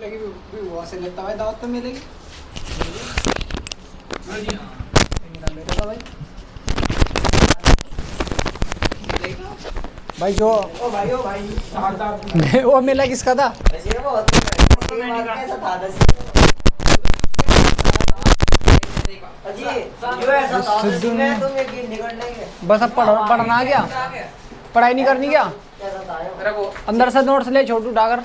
मिलेगी भी वहाँ से लेता भाई, दावत तो मिलेगी मेरे का भाई। भाई जो ओ भाई वो मिला किसका था? ऐसे वो कैसा था अजी जो ऐसा था सिद्धू ने तुम एक दिन निकल लेंगे बस अब पढ़ना आ गया, पढ़ाई नहीं करनी क्या? कैसा था अंदर से नोट्स ले, छोटू उठाकर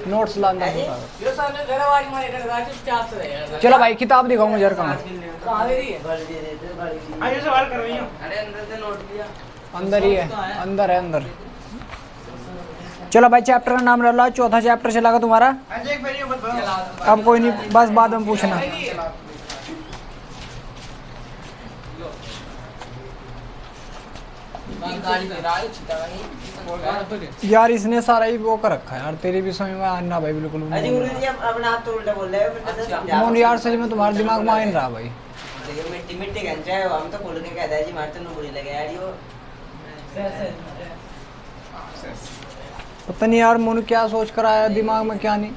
नोट्स ला अंदर से उठाकर। जो सामने घर वाली मारे कर रहा चुपचाप से रहे। चलो भाई किताब दिखाओ मुझे यार, कहाँ कहां दे रही है? गाड़ी दे देते गाड़ी आइए सवाल कर रही हूं। अरे अंदर से नोट लिया अंदर ही है, अंदर है अंदर। चलो भाई चैप्टर का नाम ले लो, चौथा चैप्टर चला का तुम्हारा। अब कोई नहीं, बस बाद में पूछना। यार इसने सारा ही वो कर रखा है यार, तेरी भी समझ में आना भाई बिल्कुल। अजी गुरु जी अपना आप तो उल्टा बोल रहे हो फिर तो समझा मोन यार सही में तुम्हारे दिमाग में आ नहीं रहा भाई। देखिए मिट्टी मिट्टी गंजा है हम तो खोल के कहता है जी मारते नु बुरी लगे यार यो पता नहीं यार मोनू क्या सोच कर आया दिमाग में, क्या नहीं।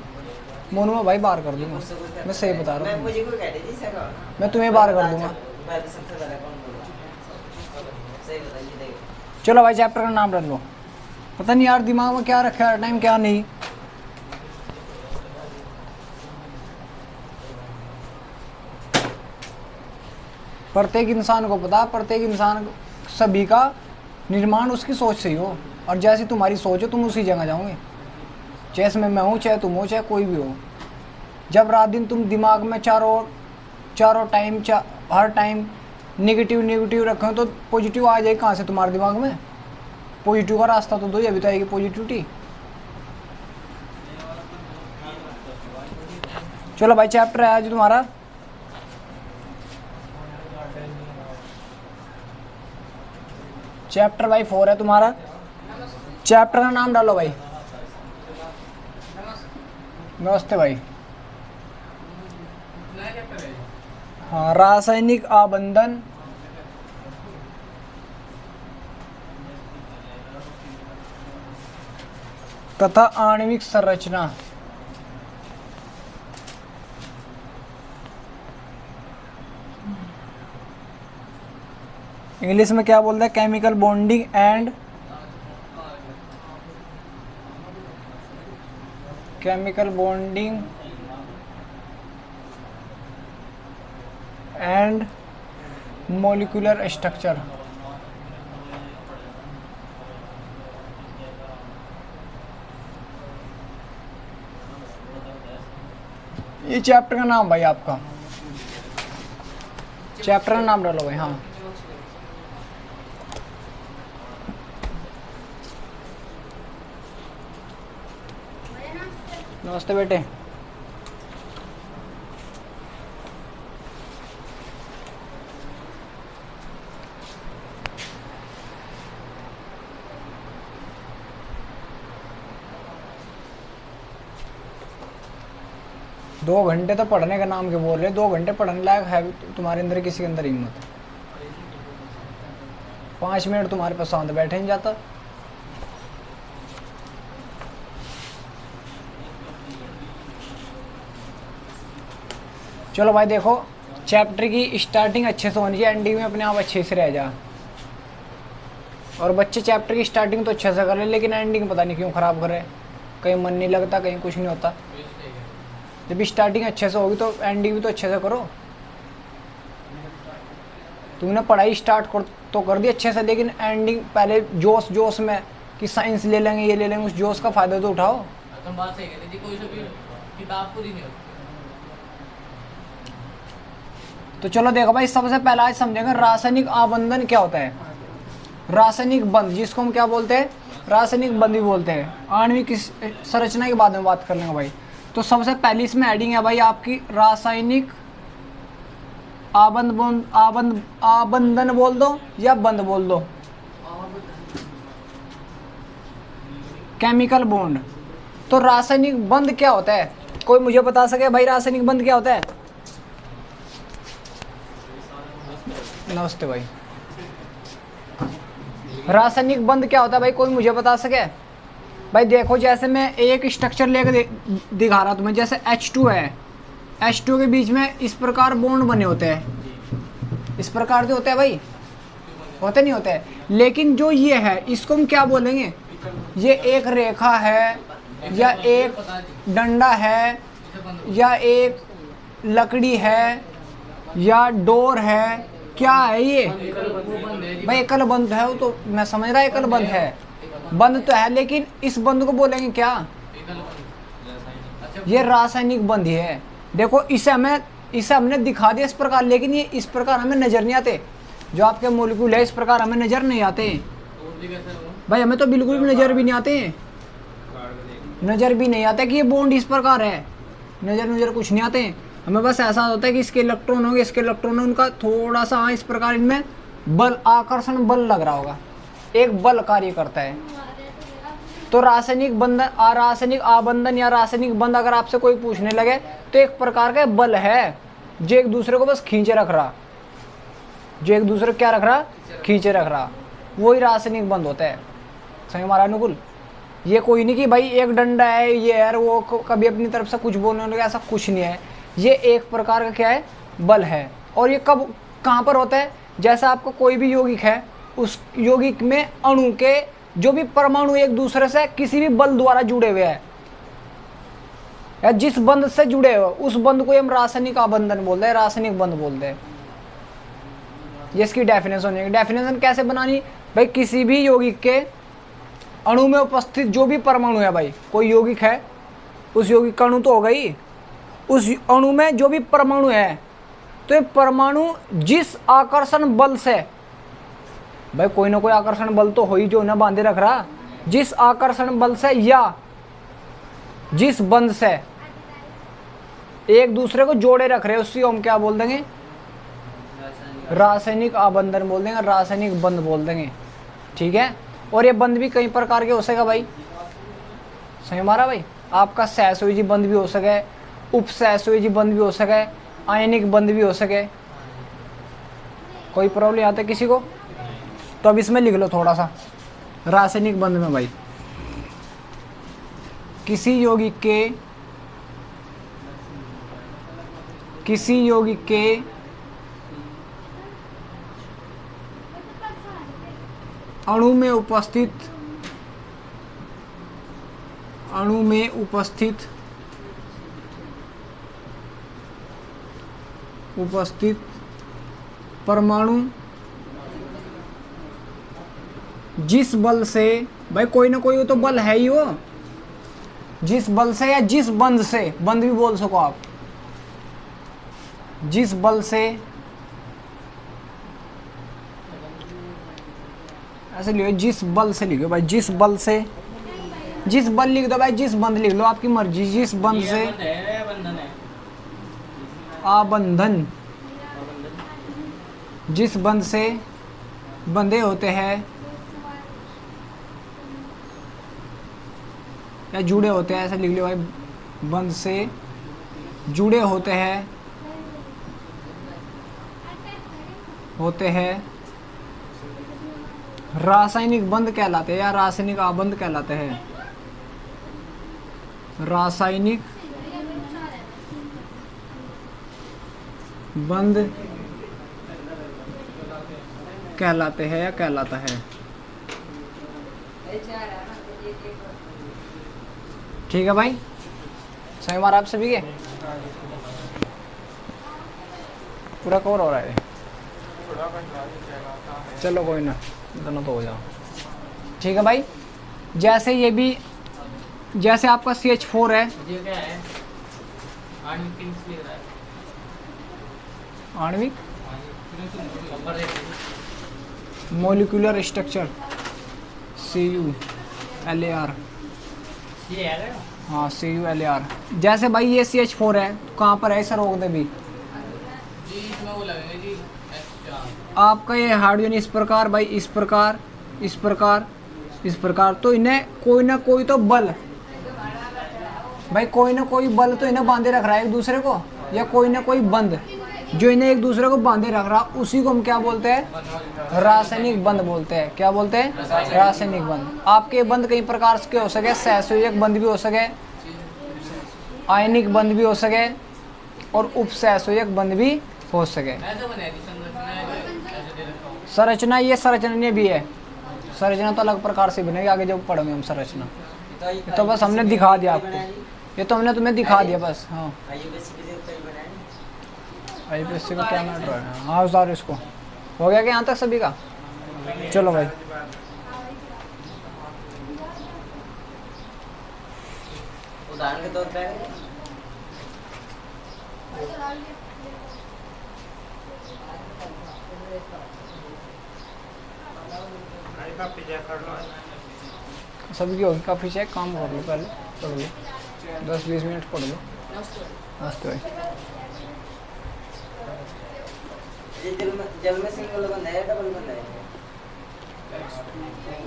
मोनू में भाई बाहर कर दूंगा, मैं सही बता रहा मैं हूँ, मुझे कोई कह दे जी सर मैं तुम्हें बाहर कर दूंगा। मैं तो सबसे पहले कौन बोला सही बताइए देखिए चलो भाई चैप्टर का नाम रख लो। पता नहीं यार दिमाग में क्या रखा है टाइम, क्या नहीं। प्रत्येक इंसान को पता, प्रत्येक इंसान सभी का निर्माण उसकी सोच से ही हो, और जैसी तुम्हारी सोच हो तुम उसी जगह जाओगे। चाहे इसमें मैं हूँ, चाहे तुम हो, चाहे कोई भी हो। जब रात दिन तुम दिमाग में चारों टाइम हर टाइम नेगेटिव नेगेटिव रखे हो तो पॉजिटिव आ जाएगी कहाँ से तुम्हारे दिमाग में? पॉजिटिव का रास्ता तो दो, अभी तो आएगी पॉजिटिविटी। चलो भाई चैप्टर है आज तुम्हारा चैप्टर भाई 4 है तुम्हारा। चैप्टर का नाम डालो भाई। नमस्ते भाई। हाँ, रासायनिक आबंधन तथा आणविक संरचना। इंग्लिश में क्या बोलता है? Chemical bonding and molecular structure. ये चैप्टर का नाम भाई आपका, चैप्टर का नाम डालो भाई। हाँ नमस्ते बेटे। दो घंटे तो पढ़ने का नाम के बोल रहे, 2 घंटे पढ़ने लायक है तुम्हारे अंदर? किसी के अंदर हिम्मत? 5 मिनट तुम्हारे पास शांत बैठे नहीं जाता। चलो भाई देखो, चैप्टर की स्टार्टिंग अच्छे से होनी चाहिए, एंडिंग में अपने आप अच्छे से रह जा। और बच्चे चैप्टर की स्टार्टिंग तो अच्छे से कर रहे, लेकिन एंडिंग पता नहीं क्यों ख़राब कर रहे। कहीं मन नहीं लगता, कहीं कुछ नहीं होता। जब स्टार्टिंग अच्छे से होगी तो एंडिंग भी तो अच्छे से करो। तुमने पढ़ाई स्टार्ट तो कर दी अच्छे से, लेकिन एंडिंग पहले जोश में कि साइंस ले लेंगे, ये ले लेंगे, उस जोश का फ़ायदा तो उठाओ। तुम बात सही कहते जी, कोई सा भी किताब पूरी नहीं होती। तो चलो देखो भाई, सबसे पहला आज समझेंगे रासायनिक आबंधन क्या होता है। रासायनिक बंध, जिसको हम क्या बोलते हैं? रासायनिक बंध भी बोलते हैं। आणविक संरचना के बारे में बात कर लेंगे भाई। तो सबसे पहली इसमें हेडिंग है भाई आपकी रासायनिक आबंधन बोल दो या बंध बोल दो, केमिकल बॉन्ड। तो रासायनिक बंध क्या होता है? कोई मुझे बता सके भाई रासायनिक बंध क्या होता है? नमस्ते भाई। रासायनिक बंध क्या होता है भाई, कोई मुझे बता सके? भाई देखो जैसे मैं एक स्ट्रक्चर लेकर दिखा रहा तुम्हें, जैसे H2 है, H2 के बीच में इस प्रकार बॉन्ड बने होते हैं, इस प्रकार के होते हैं भाई, होते नहीं होते हैं। लेकिन जो ये है इसको हम क्या बोलेंगे, ये एक रेखा है या एक डंडा है या एक लकड़ी है या डोर है, क्या है ये भाई, एकल बंध है। वो तो मैं समझ रहा एकल बंध है, बंध तो है, लेकिन इस बंध को बोलेंगे क्या, ये रासायनिक बंध ही है। देखो इसे हमने दिखा दिया इस प्रकार, लेकिन ये इस प्रकार हमें नजर नहीं आते। जो आपके मॉलिक्यूल है इस प्रकार हमें नजर नहीं आते भाई, हमें तो बिल्कुल भी नजर भी नहीं आते, नजर भी नहीं आता कि ये बॉन्ड इस प्रकार है, नजर कुछ नहीं आते। हमें बस ऐसा होता है कि इसके इलेक्ट्रॉन होंगे, इसके इलेक्ट्रॉन उनका थोड़ा सा इस प्रकार इनमें बल, आकर्षण बल लग रहा होगा, एक बल कार्य करता है। तो रासायनिक बंधन, रासायनिक आबंधन या रासायनिक बंध अगर आपसे कोई पूछने लगे तो एक प्रकार का बल है जो एक दूसरे को बस खींचे रख रहा, जो एक दूसरे को क्या रख रहा, खींचे रख रहा, वही रासायनिक बंध होता है। सही हमारा अनुकूल, ये कोई नहीं कि भाई एक डंडा है ये है, वो कभी अपनी तरफ से कुछ बोलने लगे, ऐसा कुछ नहीं है। ये एक प्रकार का क्या है, बल है। और ये कब कहाँ पर होता है, जैसा आपको कोई भी यौगिक है, उस यौगिक में अणु के जो भी परमाणु एक दूसरे से किसी भी बल द्वारा जुड़े हुए हैं या जिस बंध से जुड़े हुए उस बंध को हम रासायनिक आबंधन बोलते हैं, रासायनिक बंध बोलते हैं। ये इसकी डेफिनेशन है। डेफिनेशन कैसे बनानी भाई, किसी भी यौगिक के अणु में उपस्थित जो भी परमाणु है भाई, कोई यौगिक है, उस यौगिक का अणु तो हो गई, उस अणु में जो भी परमाणु है, तो ये परमाणु जिस आकर्षण बल से, भाई कोई ना कोई आकर्षण बल तो हो ही जो ना बांधे रख रहा, जिस आकर्षण बल से या जिस बंध से एक दूसरे को जोड़े रख रहे हैं, उसी को हम क्या बोल देंगे, रासायनिक आबंधन बोल देंगे, रासायनिक बंध बोल देंगे। ठीक है। और ये बंध भी कई प्रकार के हो सकेगा भाई, सही हमारा भाई, आपका सहसंयोजी बंध भी हो सके, उपसहसंयोजी बंध भी हो सके, आयनिक बंध भी हो सके। कोई प्रॉब्लम आता है किसी को तो अब इसमें लिख लो थोड़ा सा रासायनिक बंध में भाई, किसी यौगिक के अणु में उपस्थित परमाणु जिस बल से, भाई कोई ना कोई तो बल है ही, वो जिस बल से या जिस बंध से, बंध भी बोल सको आप, जिस बल से, ऐसे लिखो, जिस बल से लिखो भाई, जिस बल से, जिस बल लिख दो भाई, जिस बंध लिख लो, आपकी मर्जी, जिस बंध से आबंधन, जिस बंध से बंधे होते हैं या जुड़े होते हैं, ऐसे लिख लो भाई, बंध से जुड़े होते हैं रासायनिक बंध कहलाते हैं या रासायनिक आबंध कहलाते हैं, रासायनिक बंध कहलाते हैं या कहलाता है। ठीक है भाई, सही हमारा आप सभी के पूरा कवर हो रहा है। चलो कोई ना, दोनों तो हो जाओ। ठीक है भाई, जैसे ये भी, जैसे आपका CH4 है, ये क्या है, आणविक मॉलिक्यूलर स्ट्रक्चर CuLAr, ये है, हाँ CuLAr। जैसे भाई ये CH4 है, तो कहाँ पर है, सर रोक दे भी, जी इसमें वो लगेगा जी H4। आपका ये हाइड्रोजन इस प्रकार भाई, इस प्रकार, इस प्रकार, इस प्रकार, तो इन्हें कोई ना कोई तो बल, भाई कोई ना कोई बल तो इन्हें बांधे रख रहा है एक दूसरे को, या कोई ना कोई बंध, जो इन्हें एक दूसरे को बांधे रख रहा, उसी को हम क्या बोलते हैं? रासायनिक बंध बोलते हैं। क्या बोलते हैं? रासायनिक बंध। आपके बंध कई प्रकार के हो सके, सहसंयोजक बंध भी हो सके, आयनिक बंध भी हो सके और उपसहसंयोजक बंध भी हो सके। ऐसे बने कि संरचना है, ऐसे दे रखा हूँ। संरचना ये संरचना भी है, संरचना तो अलग प्रकार से बनेगी, आगे जब पढ़ेंगे हम संरचना। तो बस हमने दिखा दिया आपको, ये तो हमने तुम्हें दिखा दिया बस। हाँ आईपीएससी को क्या मैटर है? हाँ उतारो इसको। हो गया क्या यहाँ तक सभी का? चलो भाई उदाहरण के तौर पे सभी की होगी काफ़ी चेक, काम कर लो पहले, पढ़ लो 10-20 मिनट पढ़ लो। नमस्ते भाई। ये जल में सिंगल बंद है, डबल बंद है?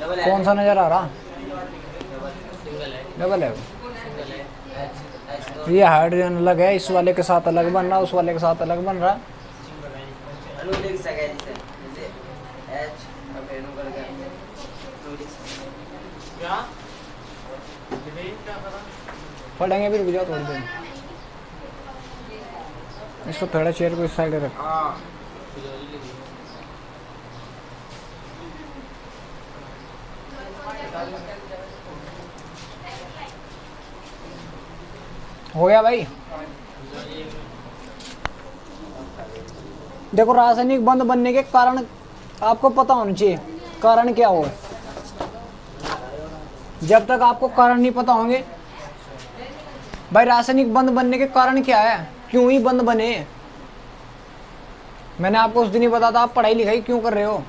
डबल है। कौन सा नज़र आ रहा? सिंगल है, डबल है। सिंगल है। ये हाइड्रोजन अलग है, इस वाले के साथ अलग बन रहा, उस वाले के साथ अलग बन रहा। अनुलिंक सके जैसे एच और फिर नु करके क्या? ये क्या करा? पढ़ेंगे भी, रुक जाओ थोड़ी देर। इसको थोड़ा चेयर को इस साइड रख। हो गया भाई। देखो रासायनिक बंध बनने के कारण आपको पता होना चाहिए, कारण क्या हो। जब तक आपको कारण नहीं पता होंगे भाई, रासायनिक बंध बनने के कारण क्या है, क्यों ही बंध बने। मैंने आपको उस दिन ही बताया था, आप पढ़ाई लिखाई क्यों कर रहे हो?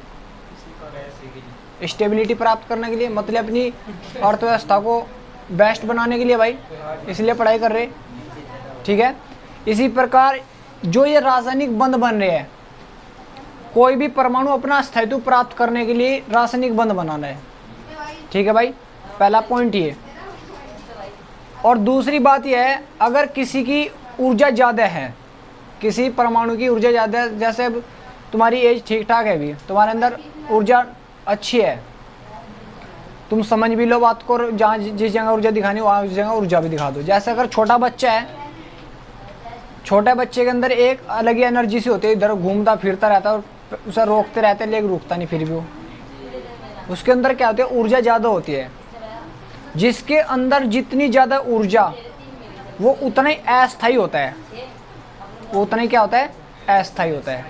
स्टेबिलिटी प्राप्त करने के लिए, मतलब अपनी अर्थव्यवस्था को बेस्ट बनाने के लिए भाई, इसलिए पढ़ाई कर रहे। ठीक है, इसी प्रकार जो ये रासायनिक बंध बन रहे हैं, कोई भी परमाणु अपना स्थायित्व प्राप्त करने के लिए रासायनिक बंध बनाना है। ठीक है भाई, पहला पॉइंट ये। और दूसरी बात यह है, अगर किसी की ऊर्जा ज़्यादा है, किसी परमाणु की ऊर्जा ज़्यादा है, जैसे तुम्हारी एज ठीक ठाक है, भी तुम्हारे अंदर ऊर्जा अच्छी है, तुम समझ भी लो बात को, जहाँ जिस जगह ऊर्जा दिखानी वहाँ उस जगह ऊर्जा भी दिखा दो। जैसे अगर छोटा बच्चा है, छोटे बच्चे के अंदर एक अलग ही एनर्जी से होती है, इधर घूमता फिरता रहता है और उसे रोकते रहते हैं, लेकिन रुकता नहीं फिर भी वो, उसके अंदर क्या होती है, ऊर्जा ज़्यादा होती है। जिसके अंदर जितनी ज़्यादा ऊर्जा, वो उतना ही अस्थायी होता है, वो उतना ही क्या होता है, अस्थायी होता है।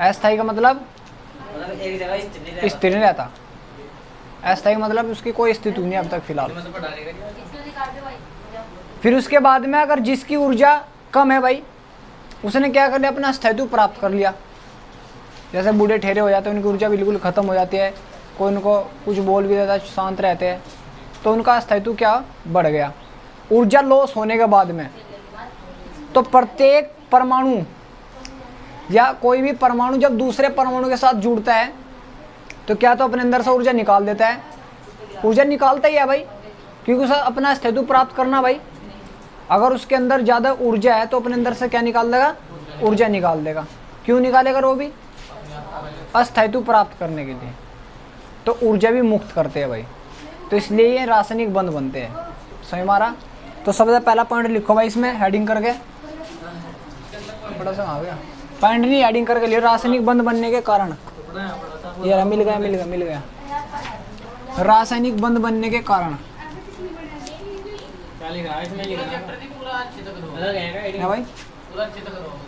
अस्थायी का मतलब एक जगह स्थिर नहीं रहता। अस्थायी मतलब उसकी कोई स्थिति नहीं अब तक फिलहाल। फिर उसके बाद में अगर जिसकी ऊर्जा कम है भाई, उसने क्या कर लिया, अपना स्थायित्व प्राप्त कर लिया। जैसे बूढ़े ठहरे हो जाते हैं, उनकी ऊर्जा बिल्कुल ख़त्म हो जाती है, कोई उनको कुछ बोल भी देता है, शांत रहते हैं, तो उनका स्थायित्व क्या बढ़ गया। ऊर्जा लॉस होने के बाद में तो प्रत्येक परमाणु या कोई भी परमाणु जब दूसरे परमाणु के साथ जुड़ता है तो क्या तो अपने अंदर से ऊर्जा निकाल देता है, ऊर्जा निकालता ही है भाई, क्योंकि उसे अपना स्थायित्व प्राप्त करना भाई। अगर उसके अंदर ज़्यादा ऊर्जा है तो अपने अंदर से क्या निकाल देगा, ऊर्जा निकाल देगा। क्यों निकालेगा वो भी, अस्थायित्व प्राप्त करने के लिए। तो ऊर्जा भी मुक्त करते हैं भाई, तो इसलिए ये रासायनिक बंध बनते हैं। समझ मारा? तो सबसे पहला पॉइंट लिखो भाई इसमें हेडिंग करके, बड़ा सा आ गया पॉइंट नहीं, हेडिंग करके लिए रासायनिक बंध बनने के कारण। ये मिल गया मिल गया मिल गया, रासायनिक बंध बनने के कारण। क्या लिखा है इसमें? लिखा है पूरा अच्छे से करो, अलग है हेडिंग क्या भाई? पूरा अच्छे से करो,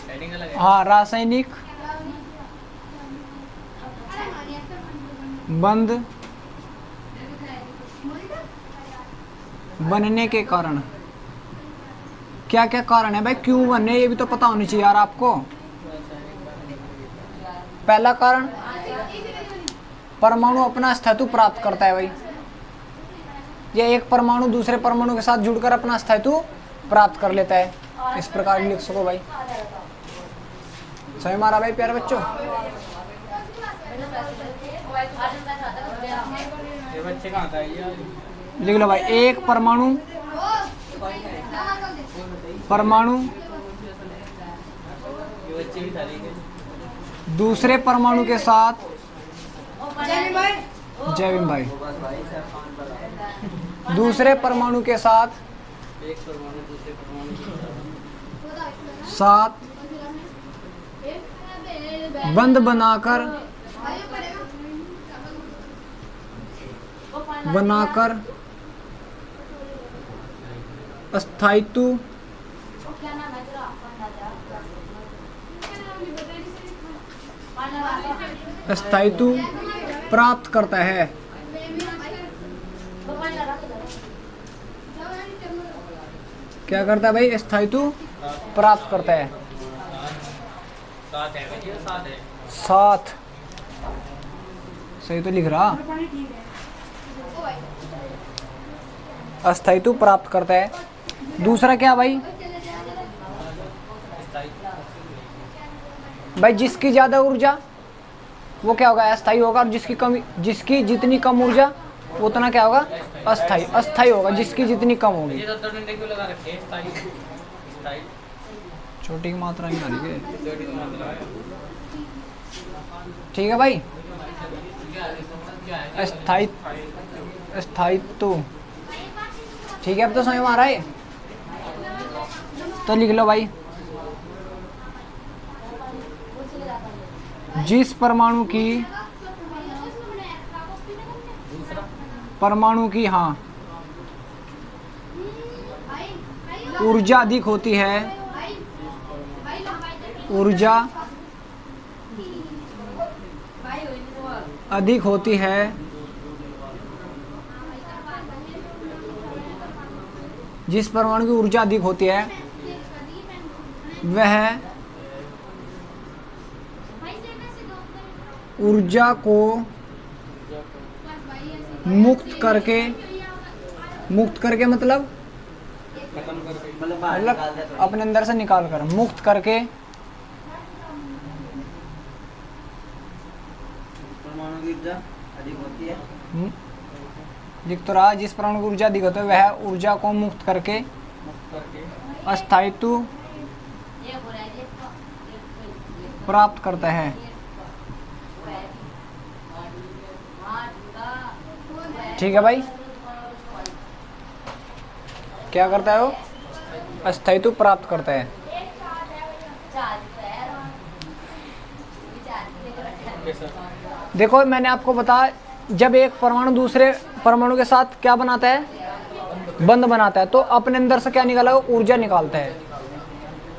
हेडिंग अलग है। हाँ, रासायनिक बंध बनने के कारण। क्या क्या कारण है भाई, क्यों बने, ये भी तो पता होनी चाहिए यार आपको। पहला कारण, परमाणु अपना स्थायित्व प्राप्त करता है भाई। ये एक परमाणु दूसरे परमाणु के साथ जुड़कर अपना स्थायित्व प्राप्त कर लेता है, इस प्रकार लिख सको भाई। समझ मारा भाई प्यारे बच्चों? ये बच्चे कहाँ था ये? लिख लो भाई, एक परमाणु बच्चे भी थाली के दूसरे परमाणु के साथ जय भाई जय भीम भाई, वो बस भाई सर पान पर दूसरे परमाणु के साथ एक परमाणु दूसरे परमाणु के साथ बंद बनाकर स्थायित्व प्राप्त करता है। क्या करता है भाई? स्थायित्व प्राप्त करता है। साथ है भैया, साथ है। साथ सही तो लिख रहा। अस्थायित्व प्राप्त करता है। दूसरा क्या भाई? भाई जिसकी ज्यादा ऊर्जा वो क्या होगा? अस्थायी होगा। और जिसकी जितनी कम ऊर्जा उतना क्या होगा? अस्थायी। अस्थायी होगा जिसकी जितनी कम होगी। ये तो डंडे क्यों लगा रखे हैं? स्थायी स्थायी छोटी की मात्रा नहीं आ रही है। छोटी की मात्रा है। ठीक है भाई। क्या है क्या है? अस्थायित्व ठीक है। अब तो समझ में आ रहा है तो लिख लो भाई। जिस परमाणु की हाँ ऊर्जा अधिक होती है, ऊर्जा अधिक होती है, जिस परमाणु की ऊर्जा अधिक होती है वह ऊर्जा को मुक्त करके मतलब मतलब बाहर निकाल दे तो अपने अंदर से निकाल कर, मुक्त करके परमाणु की ऊर्जा अधिक होती है। लिख तो रहा। जिस परमाणु की ऊर्जा अधिक होती है वह ऊर्जा को मुक्त करके अस्थायित्व प्राप्त करता है। ठीक है भाई। क्या करता है वो? अस्थायित्व प्राप्त करता है। देखो मैंने आपको बताया, जब एक परमाणु दूसरे परमाणु के साथ क्या बनाता है? बंध बनाता है। तो अपने अंदर से क्या निकाला? ऊर्जा निकालता है।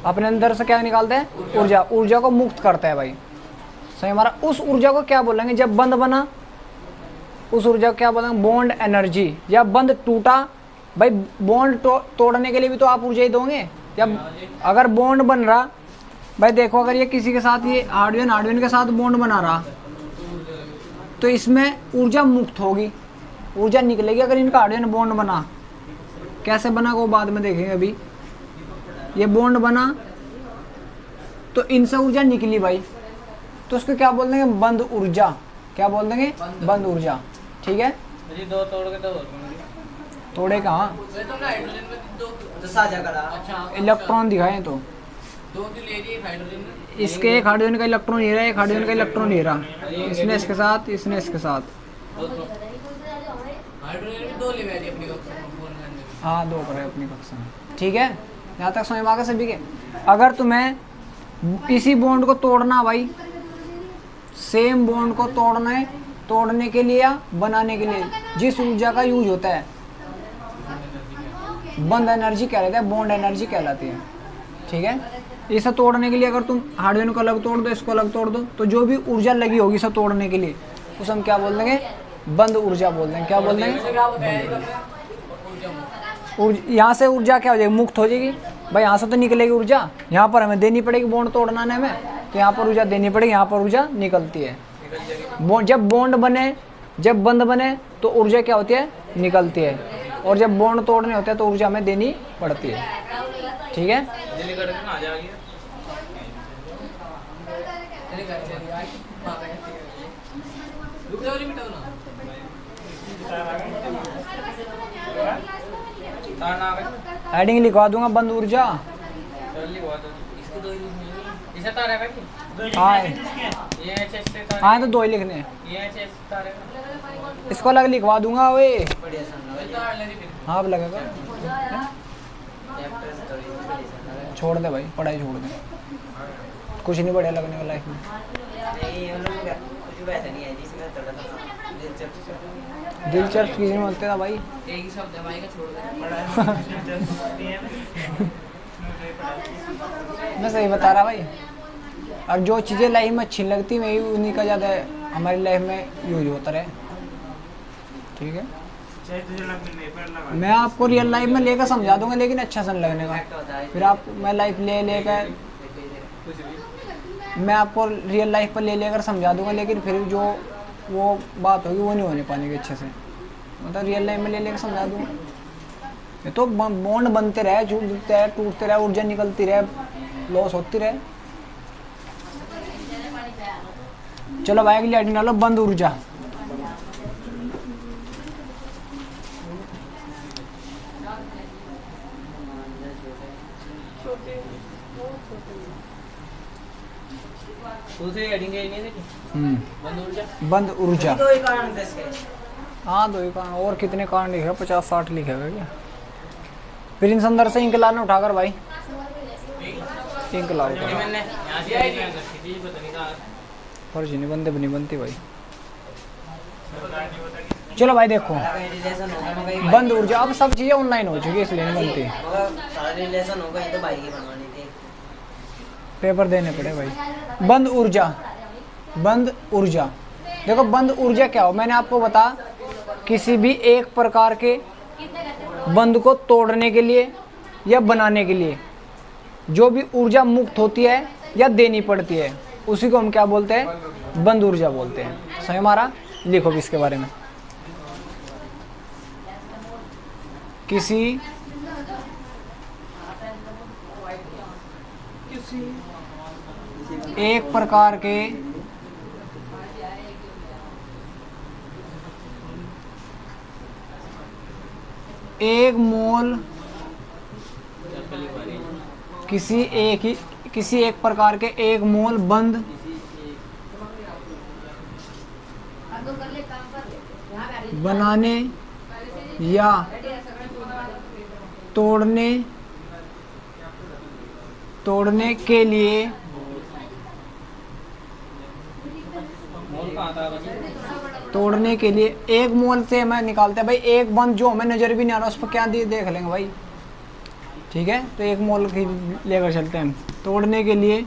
अपने अंदर से क्या निकालता है? ऊर्जा। ऊर्जा को मुक्त करता है भाई। सही हमारा। उस ऊर्जा को क्या बोलेंगे? जब बंध बना उस ऊर्जा को क्या बोलेंगे? Bond energy. या बंध टूटा भाई, बॉन्ड तोड़ने के लिए भी तो आप ऊर्जा ही दोगे। जब अगर बॉन्ड बन रहा भाई, देखो अगर ये किसी के साथ, ये हार्डवेयर के साथ बॉन्ड बना रहा तो इसमें ऊर्जा मुक्त होगी, ऊर्जा निकलेगी। अगर इनका हार्डवेयर बॉन्ड बना, कैसे बना वो बाद में देखेंगे। अभी ये बॉन्ड बना तो इनसे ऊर्जा निकली भाई, तो उसको क्या बोल देंगे? बंद ऊर्जा। क्या बोल देंगे? बंद ऊर्जा। ठीक है। जी दो तोड़ के दो और बनेंगे। थोड़े कहाँ? वे तो हाइड्रोजन में दो तो साझा करा। अच्छा इलेक्ट्रॉन दिखाए तो दो तो ले लिए हाइड्रोजन में। इसके एक हाइड्रोजन का इलेक्ट्रॉन ले रहा है, एक हाइड्रोजन का इलेक्ट्रॉन ले रहा। इसने इसके साथ, इसने इसके साथ। दो तो हाइड्रोजन में दो ले वाली अपनी कक्षा में फोन करने में। हाँ, दो करे अपनी कक्षा में। ठीक है। यहाँ तक समझ में आ गया सभी के? अगर तुम्हें इसी बॉन्ड को तोड़ना भाई, सेम बॉन्ड को तोड़ने के लिए या बनाने के लिए जिस ऊर्जा का यूज होता है, बंद एनर्जी कहलाता है, बॉन्ड एनर्जी कहलाती है। ठीक है। इसे तोड़ने के लिए अगर तुम हार्डवेयर को अलग तोड़ दो, इसको अलग तोड़ दो, तो जो भी ऊर्जा लगी होगी इसे तोड़ने के लिए उसे हम क्या बोल देंगे? बंद ऊर्जा बोल देंगे। क्या बोल देंगे? यहाँ से ऊर्जा क्या हो जाएगी? मुक्त हो जाएगी भाई। यहाँ से तो निकलेगी ऊर्जा, यहाँ पर हमें देनी पड़ेगी बॉन्ड तोड़ना में, तो यहाँ पर ऊर्जा देनी पड़ेगी, यहाँ पर ऊर्जा निकलती है। जब बॉन्ड बने, जब बंद बने तो ऊर्जा क्या होती है? निकलती है। और जब बॉन्ड तोड़ने होते हैं तो ऊर्जा हमें देनी पड़ती है। ठीक है। दिल्ली का आ जाएगी। दिल्ली का रुक जाओ, मिटाओ ना। ताना आ गया। हेडिंग लिखवा दूंगा, बंद ऊर्जा। जल्दी हुआ तो इसको दो यूज नहीं, इसे तारे का की हाँ ये एचएस से तारे हाँ तो 2 ही लिखने हैं। ये एचएस तारे का इसको अलग लिखवा दूंगा वे। बढ़िया सन लगा तार ले फिर हाँ अब लगेगा। चैप्टर स्टोरी बढ़िया सन लगा छोड़ दे भाई, पढ़ाई छोड़ दे, कुछ नहीं बढ़िया लगने वाला लाइफ में। नहीं उन लोगों का कुछ वैसा नहीं है जिसमें थोड़ा सा दिलचस्प दिलचस्प चीज़ नहीं बोलते था भाई। एक ही शब्द है भाई का छोड़ दे मैं सही बता रहा भाई। और जो चीज़ें लाइफ में अच्छी लगती मैं उन्हीं का ज़्यादा हमारी लाइफ में यूज होता रहे। ठीक है, मैं आपको रियल लाइफ में लेकर समझा दूंगा लेकिन अच्छा सा नहीं लगने का। फिर आप मैं लाइफ ले लेकर मैं आपको रियल लाइफ पर ले लेकर समझा दूंगा लेकिन फिर जो वो बात होगी वो नहीं होने पाने की अच्छे से। मतलब रियल लाइफ में ले लेकर समझा दूंगा। ये तो बॉन्ड बनते रहे, जुड़ते रहे, टूटते रहे, ऊर्जा निकलती रहे, लॉस होती रहे। चलो भाई अगली आइटम डालो, बंद ऊर्जा। दूसरी हेडिंग है नहीं देखी बंद ऊर्जा बंद ऊर्जा। तो ही कारण दस के हाँ 2 ही कारण, और कितने कारण लिखे 50-60 लिखेगा क्या। प्रिंस अंदर से इंक लाना उठाकर भाई, इंक लाओ। ये मैंने यहां से आई थी पता नहीं कहां फर्जी नहीं बनते, नहीं बनती भाई। चलो भाई देखो, रिलेशन होगा मगर ये बंद ऊर्जा। अब सब चीज़ें ऑनलाइन हो चुकी है इसलिए नहीं बनती। मगर सारा रिलेशन होगा ये तो भाई की बनवानी थी। पेपर देने पड़े भाई। बंद ऊर्जा, बंद ऊर्जा। देखो बंद ऊर्जा क्या हो, मैंने आपको बता किसी भी एक प्रकार के बंद को तोड़ने के लिए या बनाने के लिए जो भी ऊर्जा मुक्त होती है या देनी पड़ती है उसी को हम क्या बोलते हैं, बंद ऊर्जा बोलते हैं। सही हमारा, लिखो भी इसके बारे में। किसी एक प्रकार के एक मोल किसी एक प्रकार के एक मोल बंद बनाने या तोड़ने के लिए तोड़ने के लिए एक मोल से हमें निकालते हैं भाई। एक बंद जो हमें नजर भी नहीं आ रहा उस पर क्या देख लेंगे भाई। ठीक है, तो एक मोल की लेकर चलते हैं हम। तोड़ने के लिए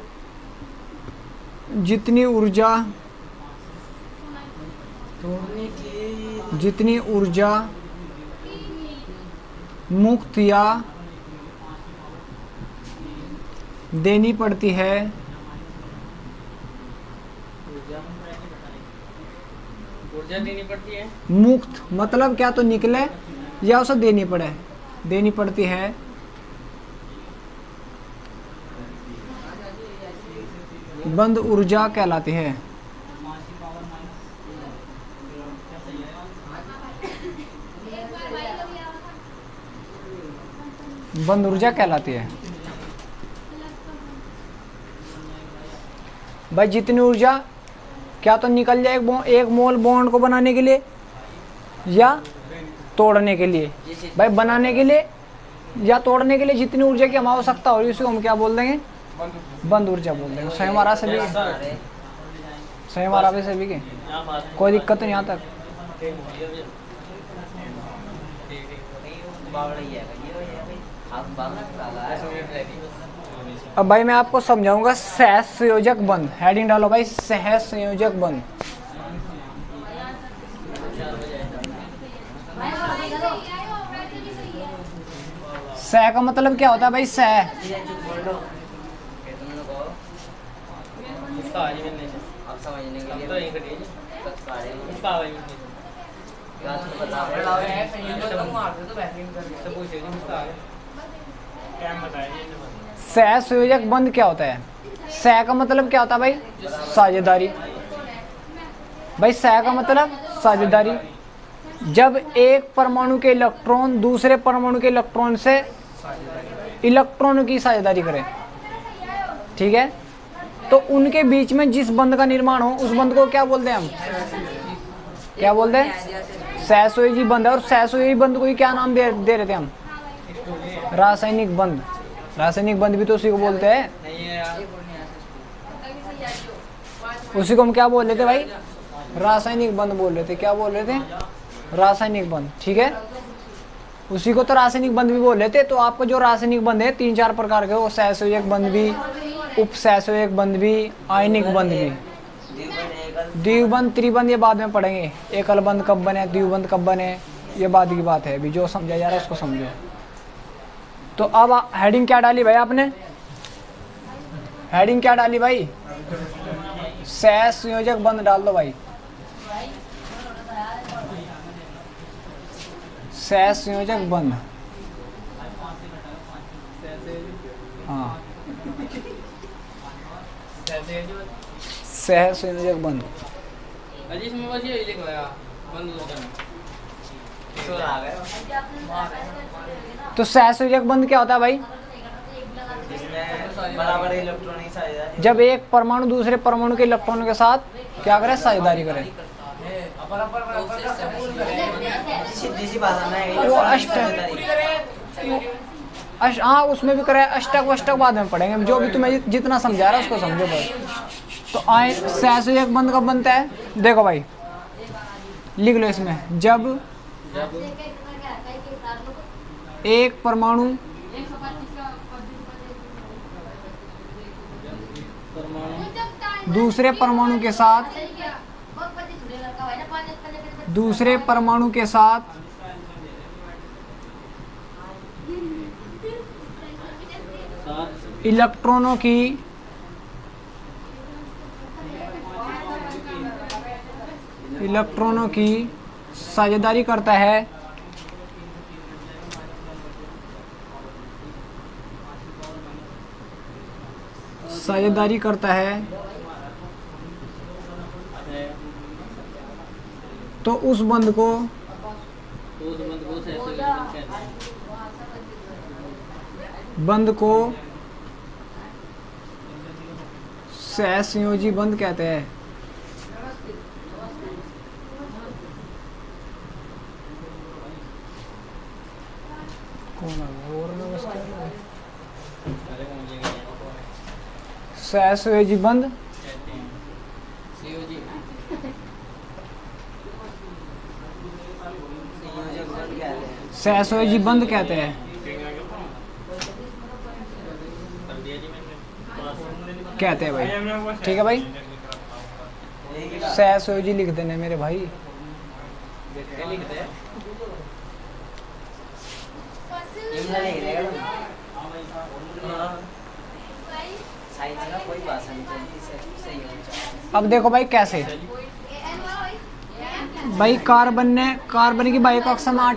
जितनी ऊर्जा मुक्त या देनी पड़ती है ऊर्जा देनी पड़ती है। मुक्त मतलब क्या, तो निकले या उसे देनी पड़ती है बंद ऊर्जा कहलाती है। बंद ऊर्जा कहलाती है भाई। जितनी ऊर्जा क्या तो निकल जाए एक मोल बॉन्ड को बनाने के लिए या तोड़ने के लिए। भाई बनाने के लिए या तोड़ने के लिए जितनी ऊर्जा की हम आवश्यकता हो रही है उसी को हम क्या बोल देंगे, बंद ऊर्जा बोल देंगे। सही हमारा सभी, सही हमारा भी सभी के, कोई दिक्कत नहीं यहाँ तक। अब भाई मैं आपको समझाऊंगा सहज संयोजक बंद। हेडिंग डालो भाई, सहज संयोजक बंद। सह का मतलब क्या होता है भाई, सह इसका आज मिलने से अब समझने के अब लिए तो यही कटिए इसका आवाज मिलने से बता सब पूछे जी इसका आगे क्या बताइए। सह संयोजक बंद क्या होता है। सह का मतलब क्या होता है भाई, साझेदारी। भाई सह का मतलब साझेदारी। जब एक परमाणु के इलेक्ट्रॉन दूसरे परमाणु के इलेक्ट्रॉन से इलेक्ट्रॉनों की साझेदारी करें। ठीक है, तो उनके बीच में जिस बंध का निर्माण हो उस बंध को क्या बोलते हैं हम? क्या बोलते हैं? सहसंयोजी बंध है। और सहसंयोजी बंध को ही क्या नाम दे रहे थे हम? रासायनिक बंध। रासायनिक बंध भी तो उसी को बोलते हैं। नहीं है यार। उसी को हम क्या बोल रहे थे भाई? रासायनिक बंध बोल रहे थे। क्या बोल रहे थे? रासायनिक बंध। ठीक है, उसी को तो रासायनिक बंध भी बोल रहे थे। तो आपको जो रासायनिक बंध है 3-4 प्रकार के, वो सहसंयोजक बंध भी, उप सहसंयोजक बंध भी, आयनिक बंध भी। द्विबंध त्रिबंध ये बाद में पढ़ेंगे। एकल बंध कब बने, द्विबंध कब बने, ये बाद की बात है। अभी जो समझा जा रहा है उसको समझो। तो अब हेडिंग क्या डाली भाई आपने? हेडिंग क्या डाली भाई? सहसंयोजक बंध डाल दो भाई। सहसंयोजक बंध। हाँ, सहसंयोजक बंध। अजी इसमें बस ये लिख लगा बंद हो जाना। तो आ गए तो सहसंयोजक बंध क्या होता है भाई? जिसमें बराबर इलेक्ट्रॉनिक साझेदारी। जब एक परमाणु दूसरे परमाणु के इलेक्ट्रॉनों के साथ क्या करे? साझेदारी करे। सीधी सी भाषा में वो हाँ, उसमें भी करे। अष्टक वष्टक बाद में पढ़ेंगे। जो भी तुम्हें जितना समझा रहा है उसको समझो बस। तो सहसंयोजक बंध कब बनता है? देखो भाई, लिख लो इसमें। जब एक परमाणु दूसरे परमाणु के साथ इलेक्ट्रॉनों की साझेदारी करता है, तो उस बंध को सहसंयोजी बंध कहते हैं। सहसंयोजी बंध सहसंयोजी बंध कहते हैं। कहते हैं भाई। ठीक है भाई, सहसंयोजी लिख देने मेरे भाई। अब देखो भाई कैसे भाई कार्बन की बाई कक्षा में 8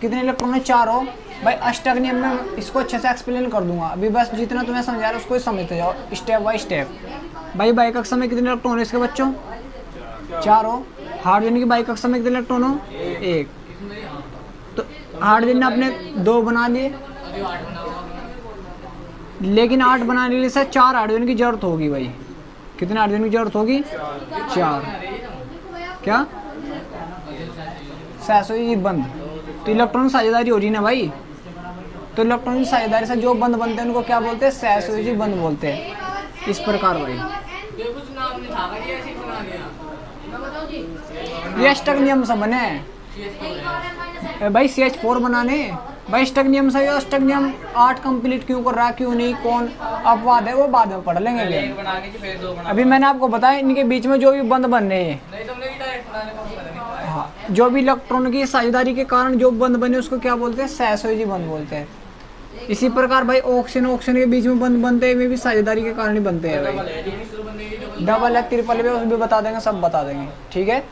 कितने इलेक्ट्रॉन है? 4 हो भाई। अष्टक नियम में इसको अच्छे से एक्सप्लेन कर दूंगा। अभी बस जितना तुम्हें समझा रहा है उसको ही समझते जाओ स्टेप बाय स्टेप। भाई बाई कक्षा में कितने इलेक्ट्रॉन है इसके बच्चों? 4 हो। हाइड्रोजन की बाई कक्षा में कितने इलेक्ट्रॉन हो? 1। तो हाइड्रोजन ने अपने 2 बना लिए, लेकिन 8 बनाने से 4 हाइड्रोजन की जरूरत होगी भाई। कितने हाइड्रोजन की जरूरत होगी? 4। क्या? सहसंयोजी बंध। तो इलेक्ट्रॉन साझेदारी हो रही ना भाई। तो इलेक्ट्रॉन की साझेदारी से जो बंध बनते हैं उनको क्या बोलते हैं? सहसंयोजी बंध बोलते हैं। इस प्रकार भाई कुछ नाम नहीं था, ये ऐसे ही बना दिया। ये अष्टक नियम से बने हैं भाई। CH4 बनाने भाई अष्टक नियम से। अष्टक नियम 8 कंप्लीट क्यों कर रहा, क्यों नहीं, कौन अपवाद है, वो बाद में पढ़ लेंगे। अभी मैंने आपको बताया इनके बीच में जो भी बंध बन रहे हैं, हाँ, जो भी इलेक्ट्रॉन की साझेदारी के कारण जो बंध बने उसको क्या बोलते हैं? सहसंयोजी बंध बोलते हैं। इसी प्रकार भाई ऑक्सीजन के बीच में बंध बनते हैं, वे भी साझेदारी के कारण ही बनते हैं भाई। डबल है, ट्रिपल है, उसमें भी बता देंगे, सब बता देंगे। ठीक है,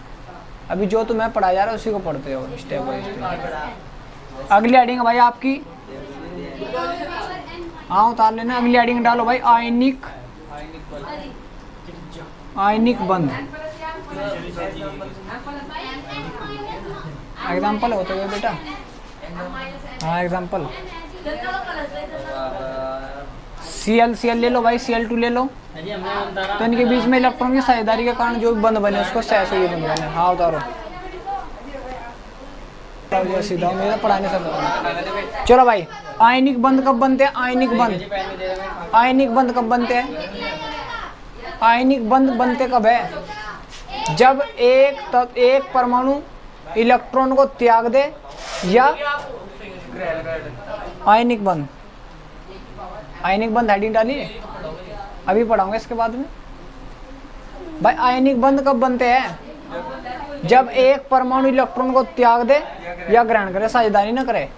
अभी जो तुम्हें पढ़ाया जा रहा है उसी को पढ़ते हो स्टेप बाय स्टेप। अगली हेडिंग भाई आपकी, हाँ उतार लेना। अगली हेडिंग डालो भाई, आयनिक बंध। एग्जाम्पल होते हुए बेटा, हाँ एग्जाम्पल। Cl ले लो भाई, Cl2 ले लो। हाँ जी, हमने उतारा। तो इनके बीच में इलेक्ट्रॉन की साझेदारी के कारण जो भी बंध बने उसको सैसो ये बंध बने। हाँ उतारो सीधा मेरा पढ़ाने से। चलो भाई, आयनिक बंध कब बनते हैं? आयनिक बंध, आयनिक बंध कब बनते हैं? आयनिक बंध बनते कब है? जब एक परमाणु इलेक्ट्रॉन को त्याग दे या आयनिक बंध। आयनिक बंध हेडिंग डाली, अभी पढ़ाऊंगा इसके बाद में। भाई आयनिक बंध कब बनते हैं? जब एक परमाणु इलेक्ट्रॉन को त्याग दे या ग्रहण करे, साझेदारी न करे,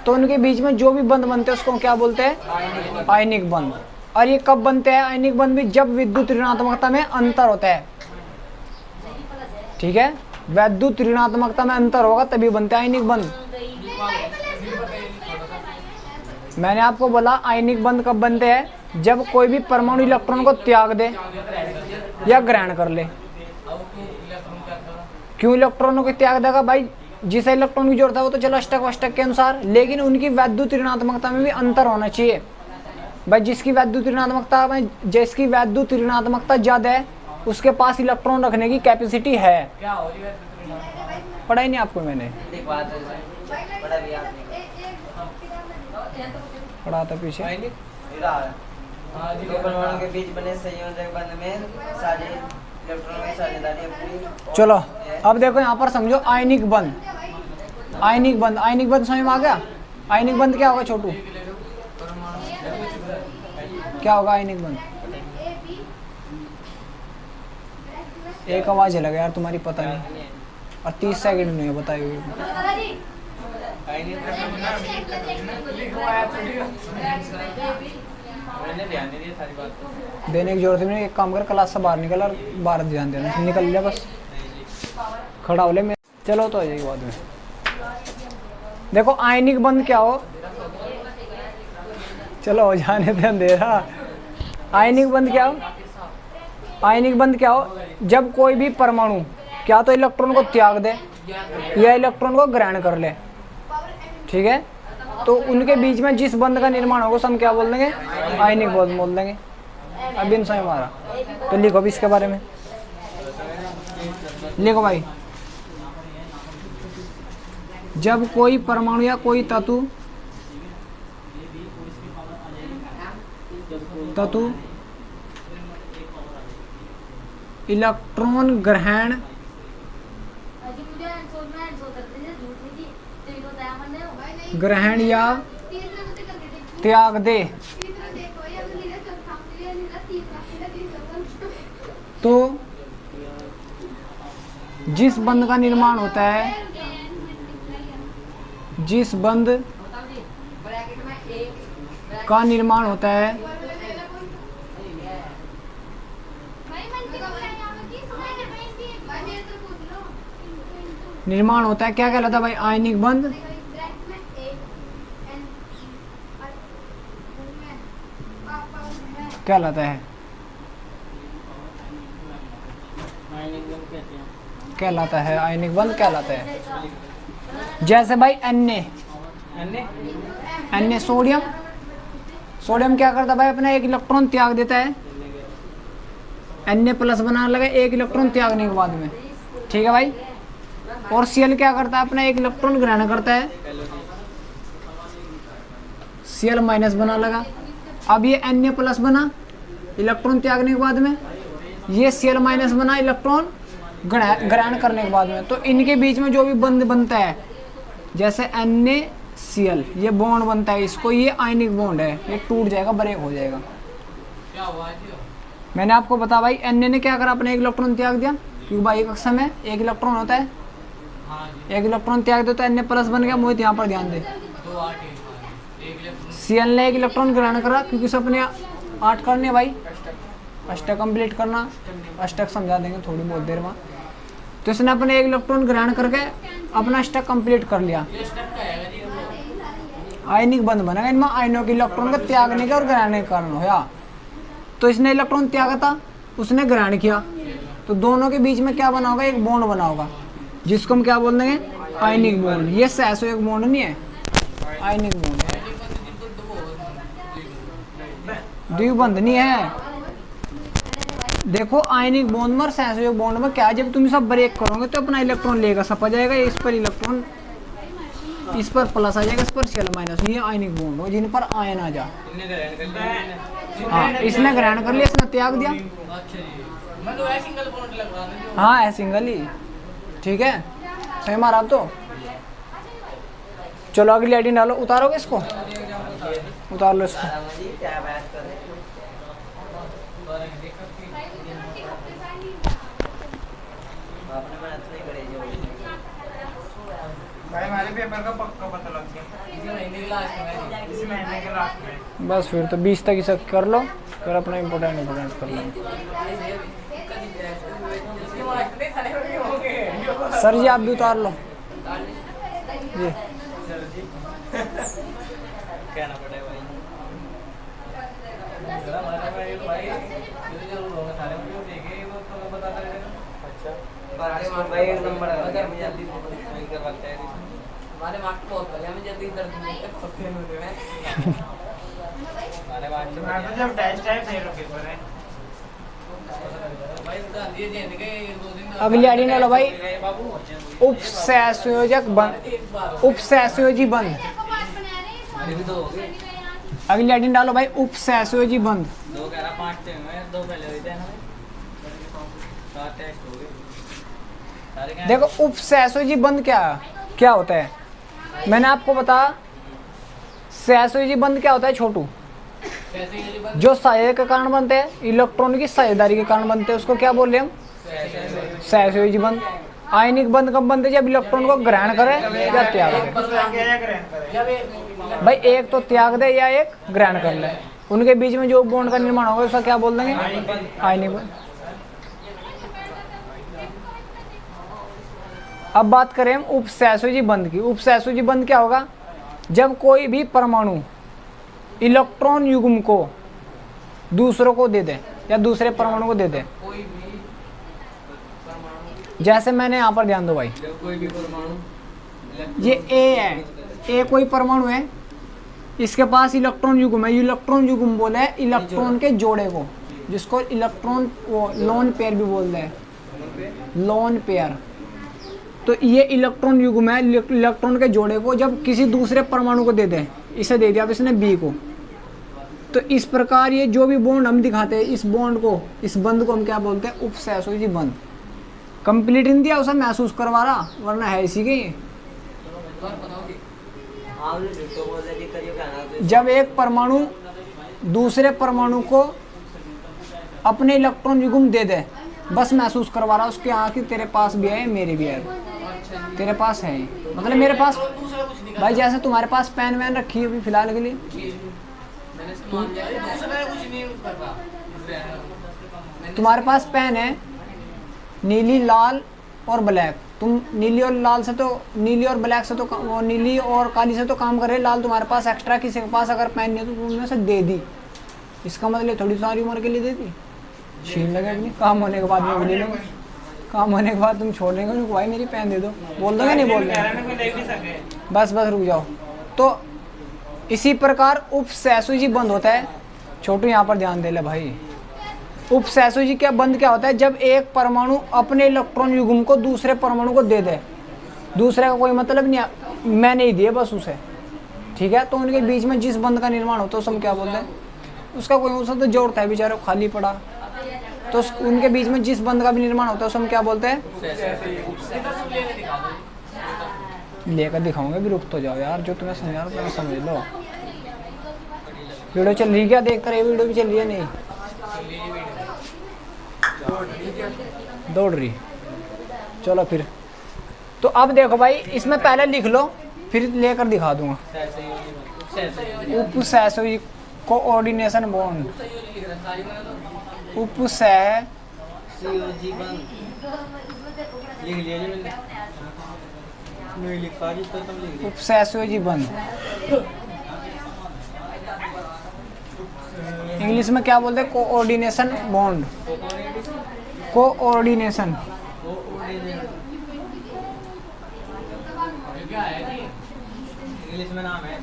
तो उनके बीच में जो भी बंध बनते हैं उसको क्या बोलते हैं? आयनिक बंध। और ये कब बनते हैं आयनिक बंध भी? जब विद्युत ऋणात्मकता में अंतर होता है। ठीक है, विद्युत ऋणात्मकता में अंतर होगा तभी बनते हैं आयनिक बंध। मैंने आपको बोला आयनिक बंध कब बनते हैं? जब कोई भी परमाणु इलेक्ट्रॉन को त्याग दे या ग्रहण कर ले। क्यों इलेक्ट्रॉनों को त्याग देगा? भाई जिसे इलेक्ट्रॉन की जरूरत है वो तो चलो अष्टक वष्टक के अनुसार, लेकिन उनकी विद्युत ऋणात्मकता में भी अंतर होना चाहिए। भाई जिसकी विद्युत ऋणात्मकता ज्यादा है उसके पास इलेक्ट्रॉन रखने की कैपेसिटी है। पढ़ा ही नहीं आपको मैंने? पढ़ा था पीछे। दो परमाणु के बीच बने संयोजक बंध में सारे इलेक्ट्रॉनों की साझेदारी अपनी। चलो अब देखो यहाँ पर समझो आयनिक बंध। आयनिक बंध, आयनिक बंध समझ में आ गया? आयनिक बंध क्या होगा छोटू? क्या होगा आयनिक बंध? एक आवाज लगा यार तुम्हारी, पता नहीं। और 30 सेकंड नहीं है, बताइए। मैंने ध्यान नहीं दिया सारी बात। देने की जरूरत नहीं, एक काम कर क्लास से बाहर निकल और बाहर ध्यान देना, निकल लिया बस, खड़ा हो ले मैं। चलो तो आ जाएगी बाद में। देखो आयनिक बंध क्या हो, चलो हो जाने दे अंधेरा। आयनिक बंध क्या हो? आयनिक बंध क्या हो? जब कोई भी परमाणु क्या तो इलेक्ट्रॉन को त्याग दे या इलेक्ट्रॉन को ग्रहण कर ले, ठीक है, तो उनके बीच में जिस बंध का निर्माण होगा उसे हम क्या बोल देंगे? आयनिक बंध बोल देंगे। अभी इन समय हमारा तो लिखो भी इसके बारे में, लिखो भाई। जब कोई परमाणु या कोई तत्व इलेक्ट्रॉन ग्रहण या त्याग दे तो जिस बंध का निर्माण होता है, जिस बंध का निर्माण होता है क्या कहलाता है भाई? आयनिक बंध कहलाता है, कहलाता है आयनिक बंध कहलाता है। जैसे भाई Na सोडियम क्या करता है भाई? अपना एक इलेक्ट्रॉन त्याग देता है, Na प्लस बनाने लगा एक इलेक्ट्रॉन त्यागने के बाद में, ठीक है भाई। और Cl क्या करता है? अपना एक इलेक्ट्रॉन ग्रहण करता है, Cl माइनस बना लगा। अब ये Na प्लस बना इलेक्ट्रॉन त्यागने के बाद में, ये Cl माइनस बना इलेक्ट्रॉन ग्रहण करने के बाद में। तो इनके बीच में जो भी बंध बनता है, जैसे NaCl ये बॉन्ड बनता है, इसको ये आयनिक बॉन्ड है, ये टूट जाएगा, ब्रेक हो जाएगा। मैंने आपको बता भाई Na ने क्या करा? अपने एक इलेक्ट्रॉन त्याग दिया, क्योंकि भाई एक कक्षा में एक इलेक्ट्रॉन होता है, एक इलेक्ट्रॉन त्याग दो तो Na प्लस बन गया। मोहित यहाँ पर ध्यान दे, Cl ने एक इलेक्ट्रॉन ग्रहण करा, क्योंकि उसे अपने 8 करने भाई, अष्टक कंप्लीट करना, अष्टक समझा देंगे थोड़ी बहुत देर में। तो इसने अपने एक इलेक्ट्रॉन ग्रहण करके अपना अष्टक कंप्लीट कर लिया, आयनिक बंध बनेगा। इनमें आयनों के इलेक्ट्रॉन का त्यागने के और ग्रहण के कारण होया। तो इसने इलेक्ट्रॉन त्यागा था, उसने ग्रहण किया, तो दोनों के बीच में क्या बना होगा? एक बॉन्ड बना होगा, जिसको हम क्या बोल देंगे? Ionic bond. ये सहसो एक बॉन्ड नहीं है, आयनिक बॉन्ड है। द्विबंध नहीं है। देखो आयनिक बॉन्ड में और सहसंयोजक बॉन्ड में क्या है, जब तुम सब ब्रेक करोगे तो अपना इलेक्ट्रॉन लेगा, सपा जाएगा, इस पर इलेक्ट्रॉन, इस पर प्लस आ जाएगा, इस पर शेल माइनस। ये आयनिक बॉन्ड हो जिन पर आयन आ जा। हाँ, इसने ग्रहण कर लिया, इसने त्याग दिया। अच्छा जी, मैं तो सिंगल बॉन्ड लग रहा था। हाँ है सिंगल ही, ठीक है, सही मारा आप तो। चलो अगली आईडी डालो, उतारोगे इसको, उतार लो इसको। जी क्या बात कर रहे हैं? आपने बात नहीं करी जो भाई हमारे पेपर का पक्का पता लग गया इसी महीने के लास्ट में। इस महीने के लास्ट में। बस फिर तो 20 तक ही सब कर लो, फिर अपना इम्पोर्टेंट कर लो। इसके बाद इतने सारे हो गए। सर जी आप भी उतार लो जी। कहना पड़ेगा भाई। भाई एक नंबर आ गया, मैं जल्दी नहीं करवाता है। हमारे मार्क्स बहुत बढ़िया, मैं जल्दी दर्द नहीं होते हैं। हमारे बाद मैं तो जब टेस्ट टाइम दे रहा पेपर है भाई बता दिए जे के 2 दिन। अगली आईडी डालो भाई, बाबू उपसहसंयोजक बंध, एक बार उपसहसंयोजी बंध। अभी भी 2 हो गए। अगली आईडी डालो भाई, उपसहसंयोजी बंध। 2 कह रहा 5 थे मैं 2 पहले हुए थे ना। 7 टेस्ट हो गए सारे। क्या देखो उपसहसंयोजी बंध क्या होता है, मैंने आपको बताया। सहसंयोजी बंध क्या होता है छोटू, कैसे ये बंद जो सहायक के कारण बनते हैं, इलेक्ट्रॉन की साझेदारी के कारण बनते हैं, उसको क्या बोल रहे हैं हम, सहसंयोजी बंध। आयनिक बंध कब बनते हैं, जब इलेक्ट्रॉन को ग्रहण करे या त्याग दे। जब एक भाई एक तो त्याग दे या एक ग्रहण कर ले, उनके बीच में जो बॉन्ड का निर्माण होगा उसका क्या बोल देंगे, आयनिक बंध। अब बात करें हम उपसहसंयोजी बंध की। उपसहसंयोजी बंध क्या होगा, जब कोई भी परमाणु इलेक्ट्रॉन युग्म को दूसरों को दे दे या दूसरे परमाणु को दे दे। कोई भी परमाणु, जैसे मैंने यहाँ पर ध्यान दो भाई, जब कोई भी परमाणु ये ए है, ए कोई परमाणु है, इसके पास इलेक्ट्रॉन युग्म है। इलेक्ट्रॉन युग्म बोले है इलेक्ट्रॉन के जोड़े को, जिसको इलेक्ट्रॉन वो लोन पेयर भी बोलते हैं, लोन पेयर। तो ये इलेक्ट्रॉन युग्म है, इलेक्ट्रॉन के जोड़े को जब किसी दूसरे परमाणु को दे दे, इसे दे दिया अब इसने बी को, तो इस प्रकार ये जो भी बॉन्ड हम दिखाते हैं, इस बॉन्ड को, इस बंध को हम क्या बोलते हैं, उपसहसंयोजी बंध। कंप्लीट नहीं दिया उसे महसूस करवा रहा, वरना है इसी के। आप जो बोल रहे थे करियो क्या ना। जब एक परमाणु दूसरे परमाणु को अपने इलेक्ट्रॉन युग्म दे दे, बस महसूस करवा रहा उसके यहाँ कि तेरे पास भी है, मेरे भी है, तेरे पास है, मतलब मेरे पास। दूसरा कुछ नहीं भाई जैसे तुम्हारे पास पेन वैन रखी है अभी फिलहाल के लिए, मैंने मान लिया दूसरा कुछ नहीं करता। तुम्हारे पास पेन है नीली, लाल और ब्लैक, तुम नीली और लाल से तो, नीली और ब्लैक से तो वो नीली और काली से तो काम करे, लाल तुम्हारे पास एक्स्ट्रा किसी के पास अगर पेन नहीं है तो तुमने से दे दी, इसका मतलब थोड़ी सारी उम्र के लिए दे दी। छीन लगे अपनी, काम होने के बाद में ले लेंगे, काम होने के बाद तुम छोड़ देंगे उनको, भाई मेरी पेन दे दो, बोल दोगे नहीं बोल देंगे, बस रुक जाओ। तो इसी प्रकार उपसहसंयोजी बंध होता है। छोटू यहाँ पर ध्यान दे ले भाई, उपसहसंयोजी क्या बंध क्या होता है, जब एक परमाणु अपने इलेक्ट्रॉन युग्म को दूसरे परमाणु को दे दे, दूसरे का कोई मतलब नहीं, मैं नहीं दिए बस उसे, ठीक है, तो उनके बीच में जिस बंध का निर्माण होता है उसे हम क्या बोलते हैं, उसका कोई उसका तो जोड़ता है बेचारा खाली पड़ा, तो उनके बीच में जिस बंध का भी निर्माण होता है उसे हम क्या बोलते हैं, लेकर दिखाऊंगे भी, रुक तो जाओ यार, जो तुम्हें समझा रहा तुम्हें समझ लो। वीडियो चल रही क्या, देख कर ये वीडियो भी चल रही है, नहीं दौड़ रही, चलो फिर। तो अब देखो भाई, इसमें पहले लिख लो फिर लेकर दिखा दूंगा। उपसहसंयोजी कोऑर्डिनेशन बॉन्ड, सहसंयोजी बंध लिख लिया जी मैंने, नहीं लिखा जी तो तुम लिख उपसहसंयोजी बंध इंग्लिश में क्या बोलते हैं, कोऑर्डिनेशन बॉन्ड, कोऑर्डिनेशन। क्या है जी, इंग्लिश में नाम है।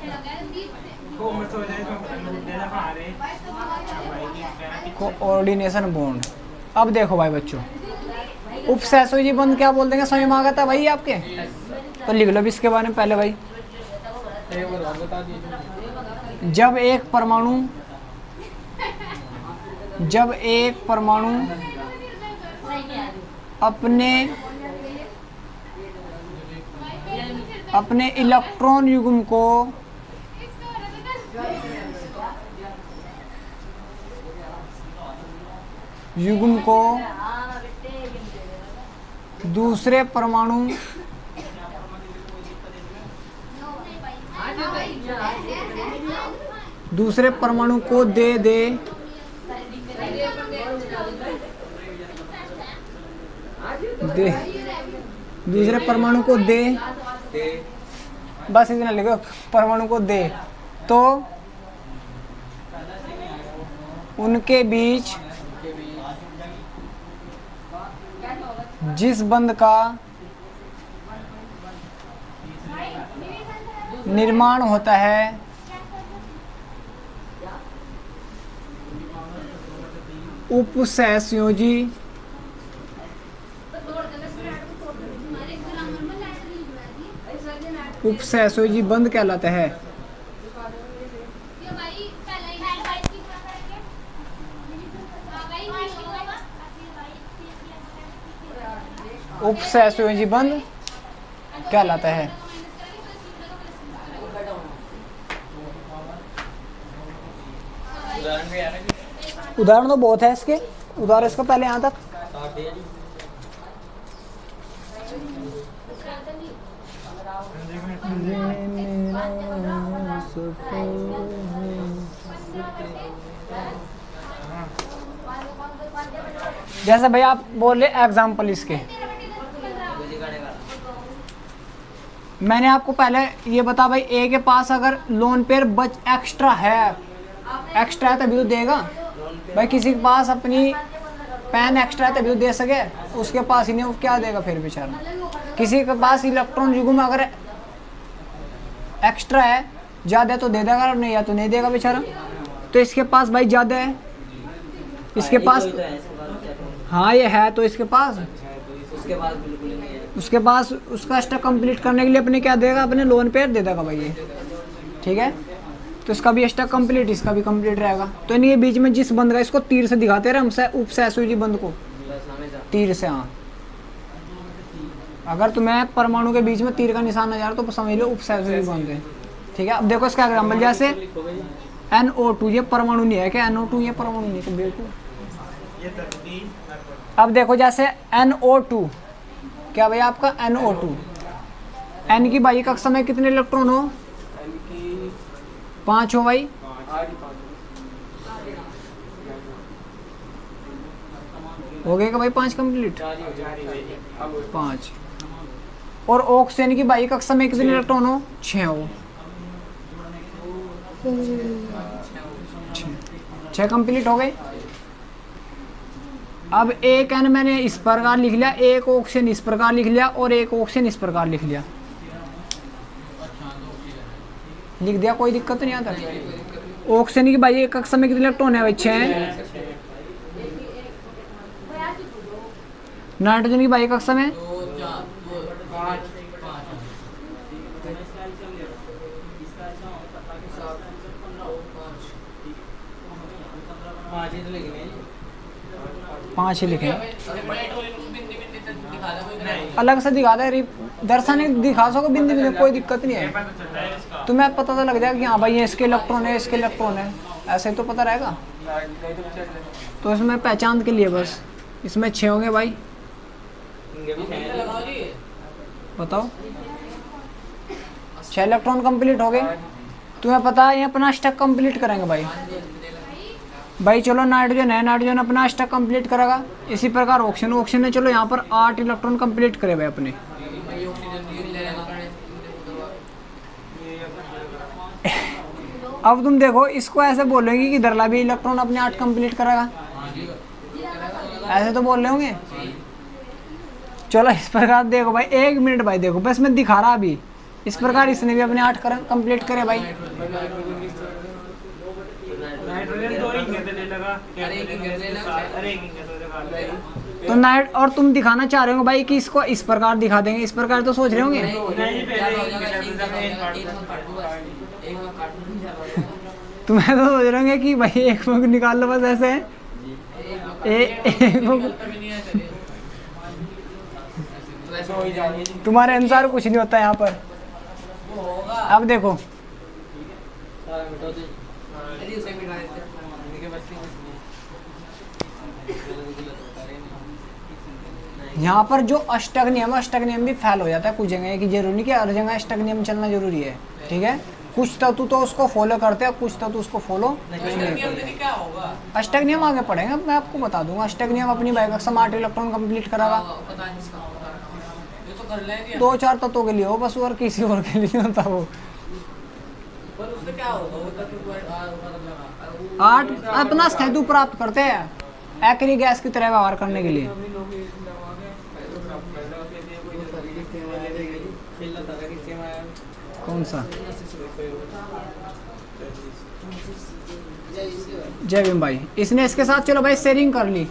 को मत हो जाए तो देना पा रहे कोऑर्डिनेशन बॉन्ड। अब देखो भाई बच्चों, उपसहसयोजी बंध क्या बोल देंगे, समझ में आ गया भाई आपके? तो लिख लो भी इसके बारे में पहले भाई। एक बार और बता दीजिए। जब एक परमाणु अपने इलेक्ट्रॉन युग्म को दूसरे परमाणु को दे दूसरे परमाणु को दे, बस इतना लिखो, परमाणु को दे, तो उनके बीच जिस बंध का निर्माण होता है उपसहसयोजी बंध कहलाता है। उपसहसयोजी बंध कहलाता है। उदाहरण तो बहुत है इसके, उदाहरण इसका पहले यहाँ तक। जैसे भाई आप बोले एग्जाम्पल इसके, मैंने आपको पहले ये बता भाई, ए के पास अगर लोन पेयर एक्स्ट्रा है तभी तो देगा भाई। किसी के पास अपनी पेन एक्स्ट्रा है तभी तो दे सके, उसके पास ही नहीं, वो क्या देगा फिर बेचारा। किसी के पास इलेक्ट्रॉन युग्म अगर एक्स्ट्रा है, ज़्यादा है तो दे देगा, नहीं या तो नहीं देगा बेचारा। तो इसके पास भाई ज़्यादा है, इसके पास हाँ ये है, तो इसके पास उसका स्टॉक कंप्लीट करने के लिए अपने क्या देगा, अपने लोन पेयर दे देगा भाई ये, ठीक है। तो इसका भी स्टॉक कंप्लीट, इसका भी कंप्लीट रहेगा। तो इनके बीच में जिस बंद का, इसको तीर से दिखाते रहे हम उपसहसयोजी बंद को, तीर से। हाँ, अगर तुम्हें परमाणु के बीच में तीर का निशान नजर तो समझ लो उपसहसयोजी बंद है, ठीक है। अब देखो इसका एग्जाम्पल, जैसे NO2, ये परमाणु नहीं है क्या? NO2 ये परमाणु नहीं है बिल्कुल। अब देखो जैसे NO2, क्या भाई आपका NO2, N की बाह्य कक्षा में कितने इलेक्ट्रॉन हो? 5 हो भाई। हो गया भाई 5 कंप्लीट, 5। और ऑक्सीजन की बाह्य कक्षा में कितने इलेक्ट्रॉन हो? 6 हो। 6 कंप्लीट हो गए। अब एक N मैंने इस प्रकार लिख लिया, एक ऑक्सीजन इस प्रकार लिख लिया, और एक ऑक्सीजन इस प्रकार लिख लिया, लिख दिया, कोई दिक्कत नहीं आता। ऑक्सीजन की बाह्य कक्षा में कितने इलेक्ट्रॉन है भाई? 6। नाइट्रोजन की बाह्य कक्षा में 5 ही लिखे, अलग से दिखा दे, दर्शन दिखा सको बिंदी में, कोई दिक्कत नहीं है। तुम्हें पता तो लग जाएगा कि हाँ भाई ये इसके इलेक्ट्रॉन है, इसके इलेक्ट्रॉन है, ऐसे ही तो पता रहेगा। तो इसमें पहचान के लिए बस इसमें 6 होंगे भाई, बताओ 6 इलेक्ट्रॉन कंप्लीट हो गए। तुम्हें पता है ये अपना स्टॉक कंप्लीट करेंगे भाई। चलो नाइट्रोजन है, नाइट्रोजन अपना स्टॉक कंप्लीट करेगा। इसी प्रकार ऑक्सीजन ने चलो यहाँ पर 8 इलेक्ट्रॉन कंप्लीट करे भाई अपने। अब तुम देखो इसको ऐसे बोलेंगे कि दरला भी इलेक्ट्रॉन अपने 8 कंप्लीट करेगा, ऐसे तो बोल रहे होंगे। चलो इस प्रकार देखो भाई, 1 मिनट भाई, देखो बस मैं दिखा रहा अभी। इस प्रकार इसने भी अपने 8 कंप्लीट करे भाई। ले लगा, अरे एक इंगत ले लगा। अरे एक इंगत ले लगा। तो नाइट और तुम दिखाना चाह रहे हो भाई कि इसको इस प्रकार दिखा देंगे, इस प्रकार तो सोच रहे होंगे। नहीं, ज्यादा हो पहले जाएगा, एक एक ज्यादा हो एक जाएगा, काट एक दो। में काट दो बस। एक में काट दो, ज्यादा हो जाएगा। तुम्हें तो सोच रहे होंगे कि भाई एक मुख निकाल लो बस ऐसे। एक मुख निकलता भी नहीं है चलिए। तो ऐसे हो ही जाएगी। तुम्हारे अनुसार कुछ नहीं होता यहाँ पर। वो होगा। अब देखो सारा मिटा दे। अरे उसे मिटा देते हैं। इनके बच्चे यहाँ पर जो अष्टक नियम भी फेल हो जाता है कुछ जगह, कि जरूरी नहीं कि हर जगह अष्टक नियम चलना जरूरी है, ठीक है। कुछ तत्व तो उसको फॉलो करते हैं, कुछ तत्व उसको फॉलो नहीं नियम करते। से क्या होगा? अष्टक नियम आगे पढ़ेंगे, मैं आपको बता दूंगा। अष्टक नियम अपनी बाइक अक्सर 8 इलेक्ट्रॉन कंप्लीट करागा। पता नहीं इसका होगा। ये तो कर लेंगे। 2-4 तत्वों के लिए हो बस, और किसी और के लिए नहीं होता वो। पर उससे क्या होगा? वो तक तो लगा। 8 अपना स्थायित्व प्राप्त करते हैं एक्री गैस की तरह व्यवहार करने के लिए। कौन सा? जय भीम भाई। इसने इसके साथ चलो भाई शेयरिंग कर ली,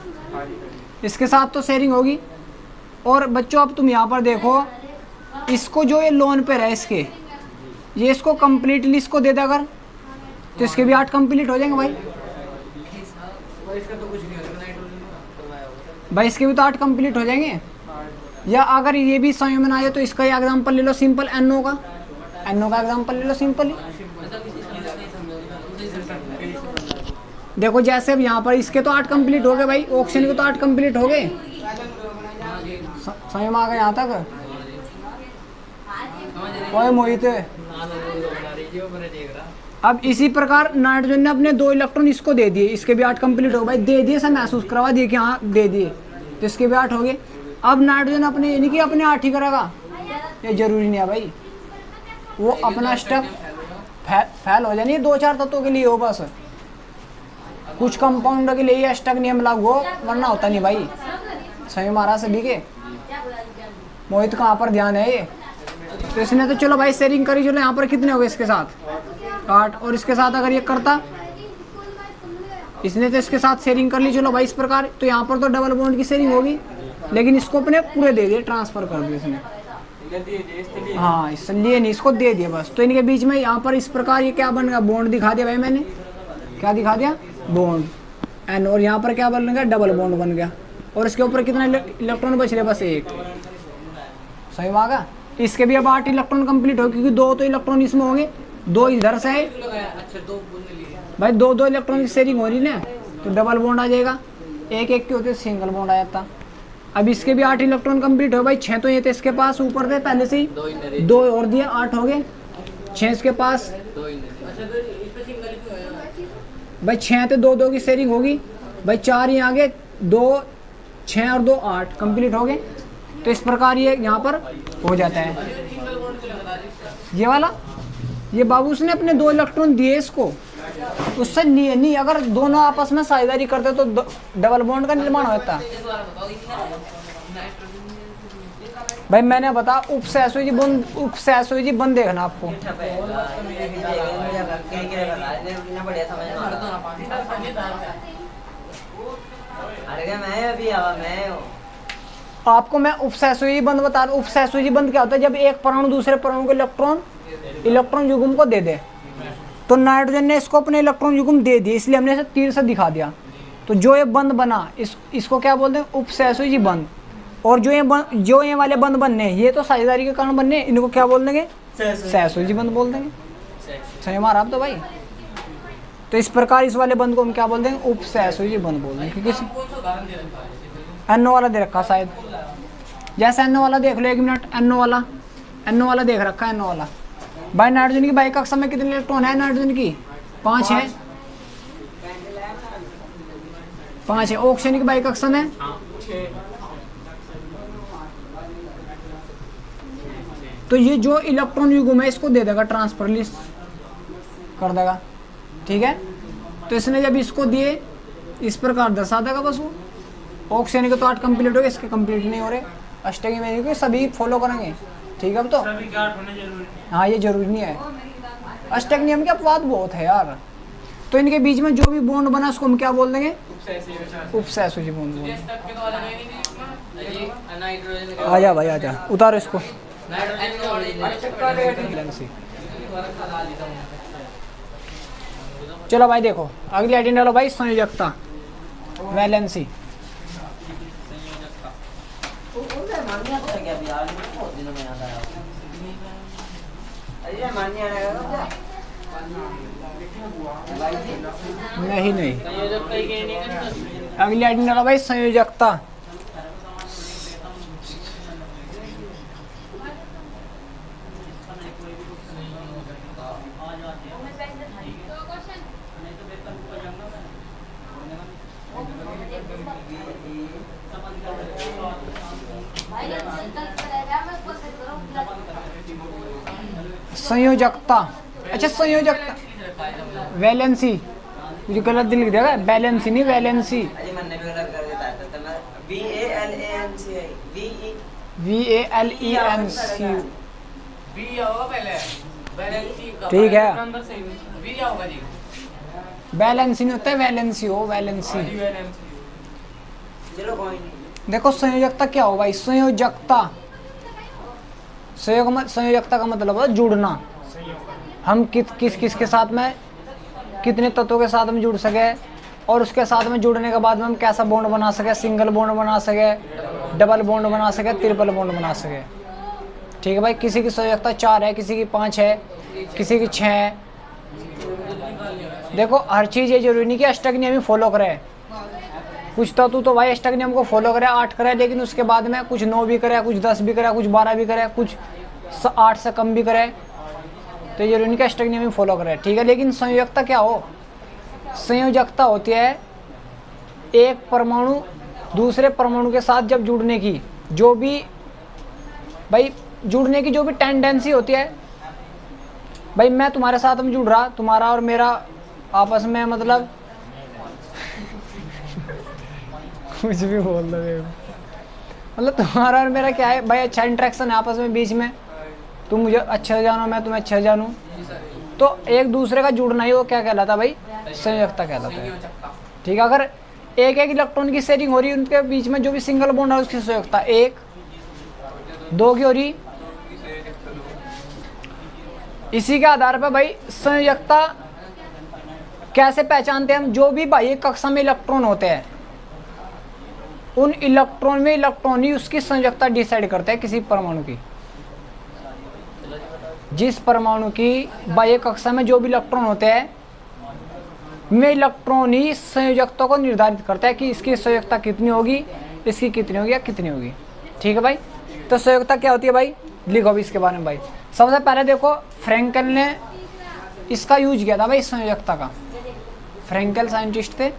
इसके साथ तो शेयरिंग होगी। और बच्चों अब तुम यहाँ पर देखो, इसको जो ये लोन पे रहे इसके, ये इसको कम्प्लीटली इसको दे दे अगर, तो इसके भी 8 कंप्लीट हो जाएंगे भाई। इसका तो कुछ नहीं होगा, नाइट्रोजन भाई इसके भी तो 8 कंप्लीट हो जाएंगे। या अगर ये भी संयोग में आ जाए तो इसका ही एग्जाम्पल ले लो सिंपल, NO का एग्जाम्पल ले लो सिंपल। देखो जैसे अब यहाँ पर इसके तो 8 कंप्लीट हो गए भाई, ऑक्सीजन के तो 8 कंप्लीट हो गए, संयोग आ गए यहाँ तक। ओए मोहित, अब इसी प्रकार नाइट्रोजन ने अपने 2 इलेक्ट्रॉन इसको दे दिए, इसके भी 8 कंप्लीट हो गए भाई, दे दिए सब महसूस करवा दिए कि हाँ दे दिए, तो इसके भी 8 हो गए। अब नाइट्रोजन अपने यानी कि अपने 8 ही करेगा, ये जरूरी नहीं है भाई। वो अपना स्टक फेल हो जानी, 2-4 तत्वों के लिए हो बस, कुछ कंपाउंड के लिए ये स्टक नियम लागू हो, वरना होता नहीं भाई। सही मारा सभी के। मोहित कहाँ पर ध्यान है ये। तो इसने तो चलो भाई शेयरिंग करी, चलो यहाँ पर कितने हो गए इसके साथ 8, और इसके साथ अगर ये करता, इसने तो इसके साथ शेयरिंग कर ली चलो भाई इस प्रकार, तो यहाँ पर तो डबल बॉन्ड की शेयरिंग होगी, लेकिन इसको अपने पूरे दे दिए, ट्रांसफर कर दिए इसने। हाँ इसलिए नहीं, इसको दे दिए बस। तो इनके बीच में यहाँ पर इस प्रकार ये क्या बन गया, बॉन्ड दिखा दिया भाई मैंने, क्या दिखा दिया, बॉन्ड एन। और यहाँ पर क्या बन गया, डबल बॉन्ड बन गया। और इसके ऊपर कितना इलेक्ट्रॉन बच रहे, बस 1। सही होगा। इसके भी अब 8 इलेक्ट्रॉन कंप्लीट हो, क्योंकि 2 तो इलेक्ट्रॉन इसमें होंगे, 2 इधर से है अच्छा 2 बोलने लिए भाई, 2 इलेक्ट्रॉन की शेयरिंग हो रही ना, तो डबल बॉन्ड आ जाएगा। 1 के होते सिंगल बॉन्ड आ जाता। अब इसके भी 8 इलेक्ट्रॉन कंप्लीट हो भाई, 6 तो ये थे इसके पास ऊपर थे पहले से ही, 2 और दिए 8 हो गए, 6 इसके पास। अच्छा तो इस पे सिंगल क्यों है भाई 6 थे, 2 की शेयरिंग होगी भाई, 4 ये आगे, 2 6 और 2 8 कंप्लीट हो गए। तो इस प्रकार ये यहाँ पर हो जाता है ये वाला। ये बाबू उसने अपने 2 इलेक्ट्रॉन दिए इसको, उससे लिए नहीं। अगर दोनों आपस में साझेदारी करते तो डबल बॉन्ड का निर्माण होता। भाई मैंने बता उपसैसोजी बंद देखना आपको। आपको मैं उपसैसोजी बंद बता रहा हूँ। उपसैसोजी बंद क्या होता है, जब एक परमाणु दूसरे परमाणु को इलेक्ट्रॉन युग्म को दे दे। तो नाइट्रोजन ने इसको अपने इलेक्ट्रॉन युग्म दे दिए, इसलिए हमने इसे तीर से दिखा दिया। तो जो ये बंद बना इसको क्या बोलते हैं, उपसैसोजी बंद। और जो ये वाले बंद बनने, ये तो साझेदारी के कारण बनने, इनको क्या बोल देंगे, सैसोजी बंद बोल देंगे। सही मारा आप तो भाई। तो इस प्रकार इस वाले बंद को हम क्या बोल देंगे, उपसैसोजी बंद बोल देंगे। क्योंकि NO वाला दे रखा शायद, जैसे NO वाला देख लो, 1 मिनट। NO वाला देख रखा है, NO वाला। भाई नाइट्रोजन की बाई कक्षा में कितने इलेक्ट्रॉन है, नाइट्रोजन की 5 है, 5 है। ऑक्सीजन की बाई कक्षा में तो ये जो इलेक्ट्रॉन युग्म है इसको दे देगा, ट्रांसफर लिस्ट कर देगा, ठीक है। तो इसने जब इसको दिए इस प्रकार दर्शा देगा बस वो। ऑक्सीजन के तो 8 कंप्लीट हो गए, इसके कंप्लीट नहीं हो रहे। अष्टकी में सभी फॉलो करेंगे, ठीक है। अब तो हाँ ये जरूरी नहीं है। अष्टक नियम के अपवाद बहुत है यार। तो इनके बीच में जो भी बॉन्ड बना उसको हम क्या बोल देंगे? उपसहसयोजी उपसहसयोजी बॉन्ड बोल इस तक के तो अलग है नहीं इसमें। ये नाइट्रोजन देंगे। आजा भाई आजा, उतारो इसको। Nitrogen valency. चलो भाई देखो अगली आइडेंटिटी डालो भाई, संयोजकता, वैलेंसी। नहीं संयोजकता ही कहीं नहीं है। अगली आइडेंटिटी डालो भाई, संयोजकता। संयोजकता, अच्छा संयोजकता, वैलेंसी, मुझे गलत दिल लिख देगा, बैलेंसी नहीं वैलेंसी। अरे मैंने भी गलत कर देता है तो मैं VALANC है VALENC। बी होगा पहले, वैलेंसी का ठीक है। अंदर से बी होगा जी। बैलेंसी नहीं होता है, वैलेंसी हो, वैलेंसी। चलो कोई नहीं। देखो संयोजकता क्या हो भाई, संयोजकता, संयोजकता का मतलब है जुड़ना। हम किस के साथ में, कितने तत्वों के साथ में जुड़ सके, और उसके साथ में जुड़ने के बाद में हम कैसा बॉन्ड बना सके, सिंगल बॉन्ड बना सके, डबल बॉन्ड बना सके, ट्रिपल बॉन्ड बना सके। ठीक है भाई, किसी की संयोजकता 4 है, किसी की 5 है, किसी की 6 है। देखो हर चीज़ ये जरूरी नहीं कि अष्टक नियम ही फॉलो करे। कुछ तत्व तो भाई अष्टक नियम को फॉलो करे, 8 करे, लेकिन उसके बाद में कुछ 9 भी करे, कुछ 10 भी करे, कुछ 12 भी करे, कुछ 8 से कम भी करे। तो ये जरूरी नहीं कि अष्टक नियम ही फॉलो करे। ठीक है, लेकिन संयोजकता क्या हो, संयोजकता होती है एक परमाणु दूसरे परमाणु के साथ जब जुड़ने की जो भी भाई जुड़ने की जो भी टेंडेंसी होती है। भाई मैं तुम्हारे साथ में जुड़ रहा, तुम्हारा और मेरा आपस में मतलब कुछ भी बोल दो, मतलब तुम्हारा और मेरा क्या है भाई, अच्छा इंटरेक्शन है आपस में, बीच में तुम मुझे अच्छे जानो, मैं तुम्हें अच्छे जानूं, तो एक दूसरे का जुड़ना ही वो क्या कहलाता भाई, संयोजकता कहलाता है। ठीक है, अगर एक इलेक्ट्रॉन की शेयरिंग हो रही है उनके बीच में, जो भी सिंगल बॉन्ड है उसकी संयोजकता 1, 2 की हो रही। इसी के आधार पर भाई संयोजकता कैसे पहचानते हैं हम, जो भी भाई एक कक्षा में इलेक्ट्रॉन होते हैं उन इलेक्ट्रॉन में इलेक्ट्रॉन ही उसकी संयोजकता डिसाइड करते हैं किसी परमाणु की। जिस परमाणु की बाह्य कक्षा में जो भी इलेक्ट्रॉन होते हैं में इलेक्ट्रॉन ही संयोजकता को निर्धारित करता है कि इसकी संयोजकता कितनी होगी, इसकी कितनी होगी या कितनी होगी। ठीक है भाई, तो संयोजकता क्या होती है भाई, लिखो भी इसके बारे में भाई। सबसे पहले देखो फ्रैंकल ने इसका यूज किया था भाई, संयोजकता का। फ्रैंकल साइंटिस्ट थे,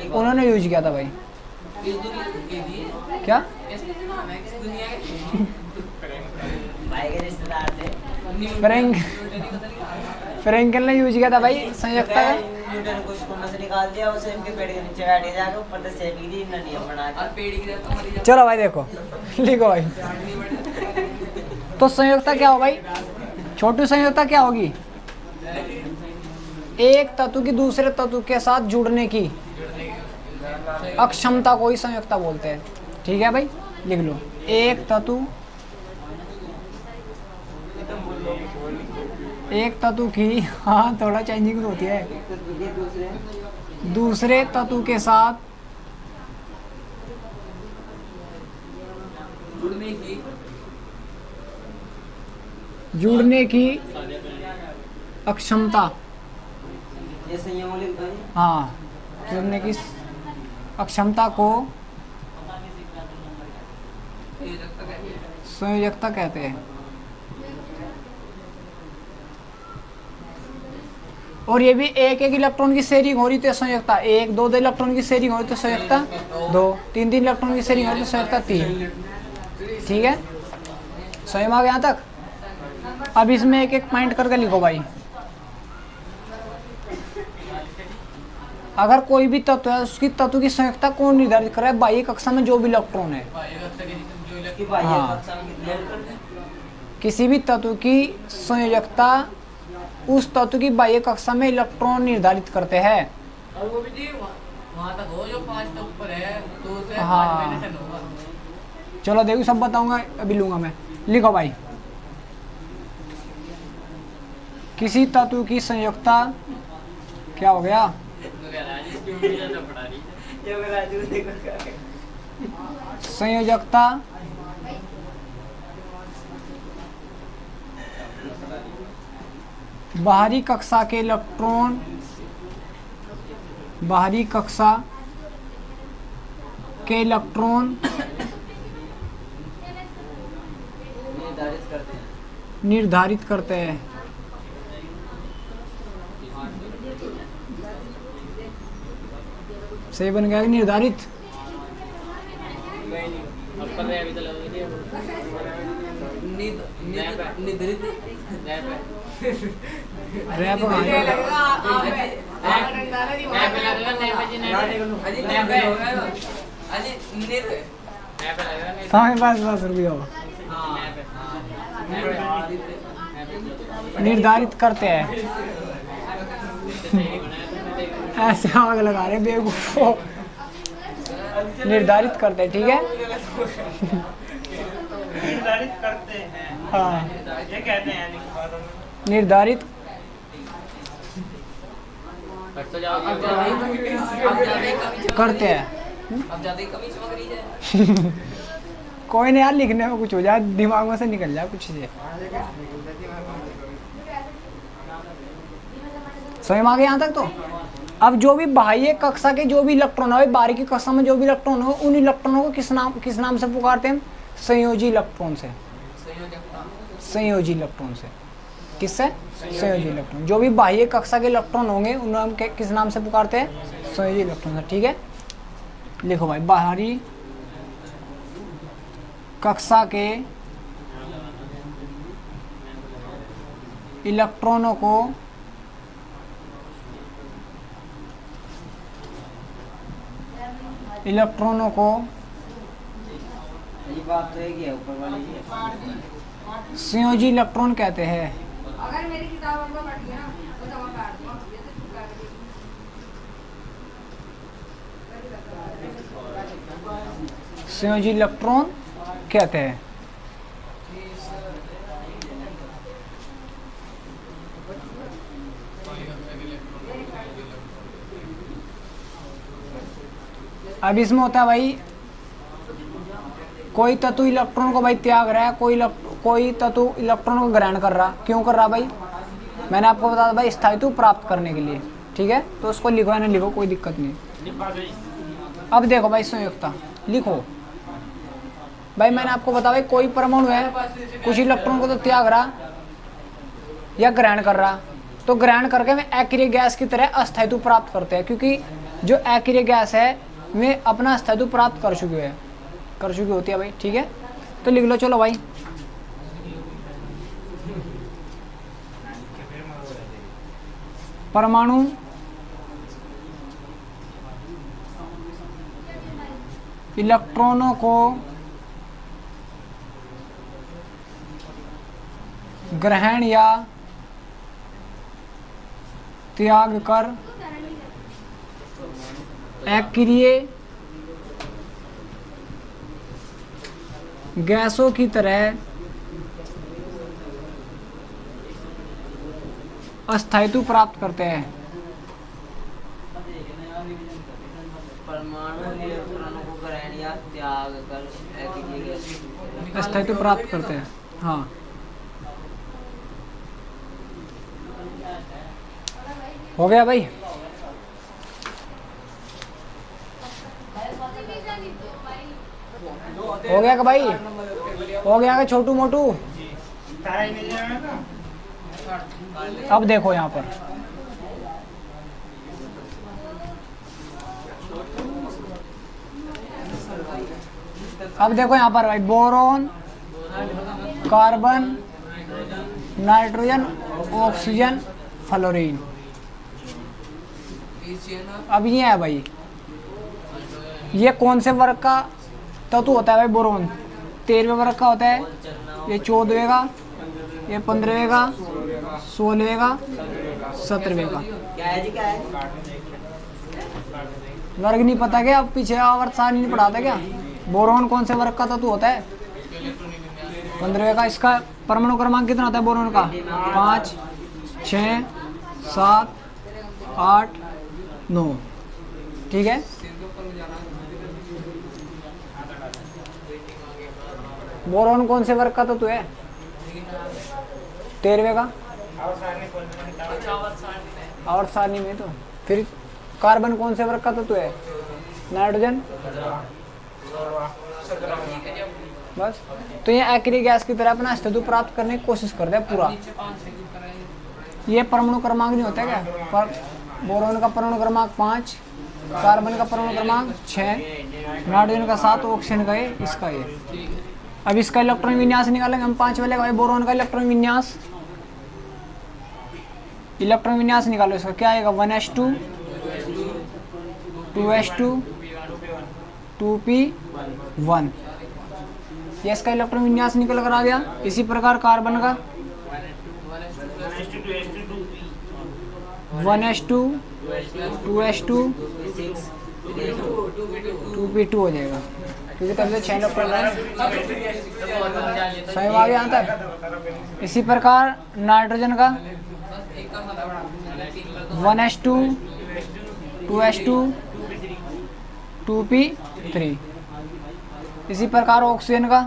उन्होंने यूज किया था भाई। क्या फ्रैंकल ने यूज किया था भाई संयोजकता का। न्यूटन को स्कूल से निकाल दिया, उसे इनके पेड़ के नीचे बैठ के जाके ऊपर से सेक दी, इन्होंने नियम बना और दिया। पेड़ की तरफ तो मरी जा। चलो भाई देखो लिखो भाई। तो संयोजकता क्या हो भाई, छोटी संयोजकता क्या होगी, एक तत्व की दूसरे तत्व के साथ जुड़ने की अक्षमता को ही संयोजकता बोलते हैं। ठीक है भाई, लिख लो, एक तत्व की, हाँ थोड़ा चेंजिंग होती है, दूसरे तत्व के साथ जुड़ने की अक्षमता, ये संयोग लिख दो। हाँ जुड़ने की अक्षमता को संयोजकता कहते हैं। और ये भी एक इलेक्ट्रॉन की शेयरिंग हो रही तो संयोजकता 1, 2 इलेक्ट्रॉन की शेयरिंग हो रही तो संयोजकता 2, 3 इलेक्ट्रॉन की शेयरिंग हो रही तो संयोजकता 3। ठीक है, समझ में आ गया यहाँ तक। अब इसमें एक पॉइंट करके लिखो भाई। अगर कोई भी तत्व है उसकी तत्व की संयोजकता कौन निर्धारित कर रहा है, बाह्य कक्षा में जो भी इलेक्ट्रॉन है। कि बाह्य हाँ। कक्षा में कितने इलेक्ट्रॉन हैं? किसी भी तत्व की संयोजकता उस तत्व की बाह्य कक्षा में इलेक्ट्रॉन निर्धारित करते हैं। और वो भी जी वहाँ तक हो जो 5 तक ऊपर है तो उसे हाँ। 8 महीने से होगा। चलो देखो सब बताऊंगा, अभी लूंगा मैं। लिखो भाई, किसी तत्व की संयोजकता क्या हो गया? संयोजकता बाहरी कक्षा के इलेक्ट्रॉन निर्धारित करते हैं। सही बन गया कि निर्धारित? रैप बस रुपये निर्धारित करते हैं। ऐसे आग लगा रहे बेवकूफ को। निर्धारित करते हैं, ठीक है। निर्धारित करते हैं, हाँ, ये कहते हैं निर्धारित करते हैं। अब ज्यादा ही कमी चमक रही है। कोई नहीं यार, लिखने में कुछ हो जाए, दिमाग में से निकल जाए कुछ से। समझ में आ गया यहाँ तक? तो अब जो भी बाह्य कक्षा के जो भी इलेक्ट्रॉन हो, बाहरी की कक्षा में जो भी इलेक्ट्रॉन हो, उन इलेक्ट्रॉनों को किस नाम से पुकारते हैं? संयोजी इलेक्ट्रॉन से। संयोजी इलेक्ट्रॉन से। किससे? संयोजी इलेक्ट्रॉन। जो भी बाह्य कक्षा के इलेक्ट्रॉन होंगे उन्हें हम किस नाम से पुकारते हैं? संयोजी इलेक्ट्रॉन से, ठीक है। लिखो भाई, बाहरी कक्षा के इलेक्ट्रॉनों को ये बात तो है कि ऊपर वाली संयोजी इलेक्ट्रॉन कहते हैं। अगर मेरी किताब हमको कट गई ना तो जमा काट दूंगा, ये तो चुपका के संयोजी इलेक्ट्रॉन कहते हैं। अब इसमें होता है भाई, कोई तत्व इलेक्ट्रॉन को भाई त्याग रहा है, कोई तत्व इलेक्ट्रॉन को ग्रहण कर रहा। क्यों कर रहा भाई? मैंने आपको बताया भाई, स्थायित्व प्राप्त करने के लिए, ठीक है। तो उसको लिखो या नहीं लिखो, कोई दिक्कत नहीं। अब देखो भाई, संयोजकता लिखो भाई। मैंने आपको बताया भाई, कोई परमाणु है, कुछ इलेक्ट्रॉन को तो त्याग रहा या ग्रहण कर रहा। तो ग्रहण करके वे अक्रिय गैस की तरह अस्थायित्व प्राप्त करते हैं, क्योंकि जो अक्रिय गैस है वे अपना अस्थायित्व प्राप्त कर चुकी होती है भाई, ठीक है। तो लिख लो, चलो भाई। परमाणु इलेक्ट्रॉनों को ग्रहण या त्याग कर अक्रिय गैसों की तरह अस्थायित्व प्राप्त करते हैं। परमाणु इलेक्ट्रॉनों को ग्रहण या त्याग कर अस्थायित्व प्राप्त करते हैं। हाँ, हो गया भाई। हो गया क्या भाई? हो गया क्या छोटू मोटू? अब देखो यहाँ पर, अब देखो यहाँ पर भाई, boron, carbon, nitrogen, oxygen, fluorine. अब ये है भाई, ये कौन से वर्ग का तत्व होता है भाई? बोरोन 13वें वर्ग का होता है, ये 14वें का, ये 15वें का, 16वें का 17वें का क्या है जी, क्या है? वर्ग नहीं पता क्या? अब पीछे आवर्त सारणी नहीं पढ़ाता क्या? बोरॉन कौन से वर्ग का तत्व होता है? 15वें का। इसका परमाणु क्रमांक कितना होता है बोरॉन का? 5, 6, 7, 8, 9। ठीक है। बोरॉन कौन से वर्ग का तत्व है? 13वें का। और सारणी में तो फिर कार्बन कौन से वर्ग का तत्व है? नाइट्रोजन। बस। तो ये एक्री गैस की तरह अपना अस्तित्व प्राप्त करने की कोशिश कर रहे हैं पूरा। ये परमाणु क्रमांक नहीं होता क्या? पर बोरॉन का परमाणु क्रमांक 5, कार्बन का परमाणु क्रमांक 6, नाइट्रोजन का 7, ऑक्सीजन का ये, इसका ये। अब इसका इलेक्ट्रॉन विन्यास निकालेंगे हम 5 वाले का। बोरॉन का इलेक्ट्रॉन विन्यास, इलेक्ट्रॉन विन्यास निकालो। इसका क्या आएगा? 1s2, 2s2, 2p1। ये इसका इलेक्ट्रॉन विन्यास निकल कर आ गया। इसी प्रकार कार्बन का 1s2, 2s2, 2p2 हो जाएगा, क्योंकि तब से 6 इलेक्ट्रॉन है। सही आ गया यहाँ तक। इसी प्रकार नाइट्रोजन का 1s2, 2s2, 2p3। इसी प्रकार ऑक्सीजन का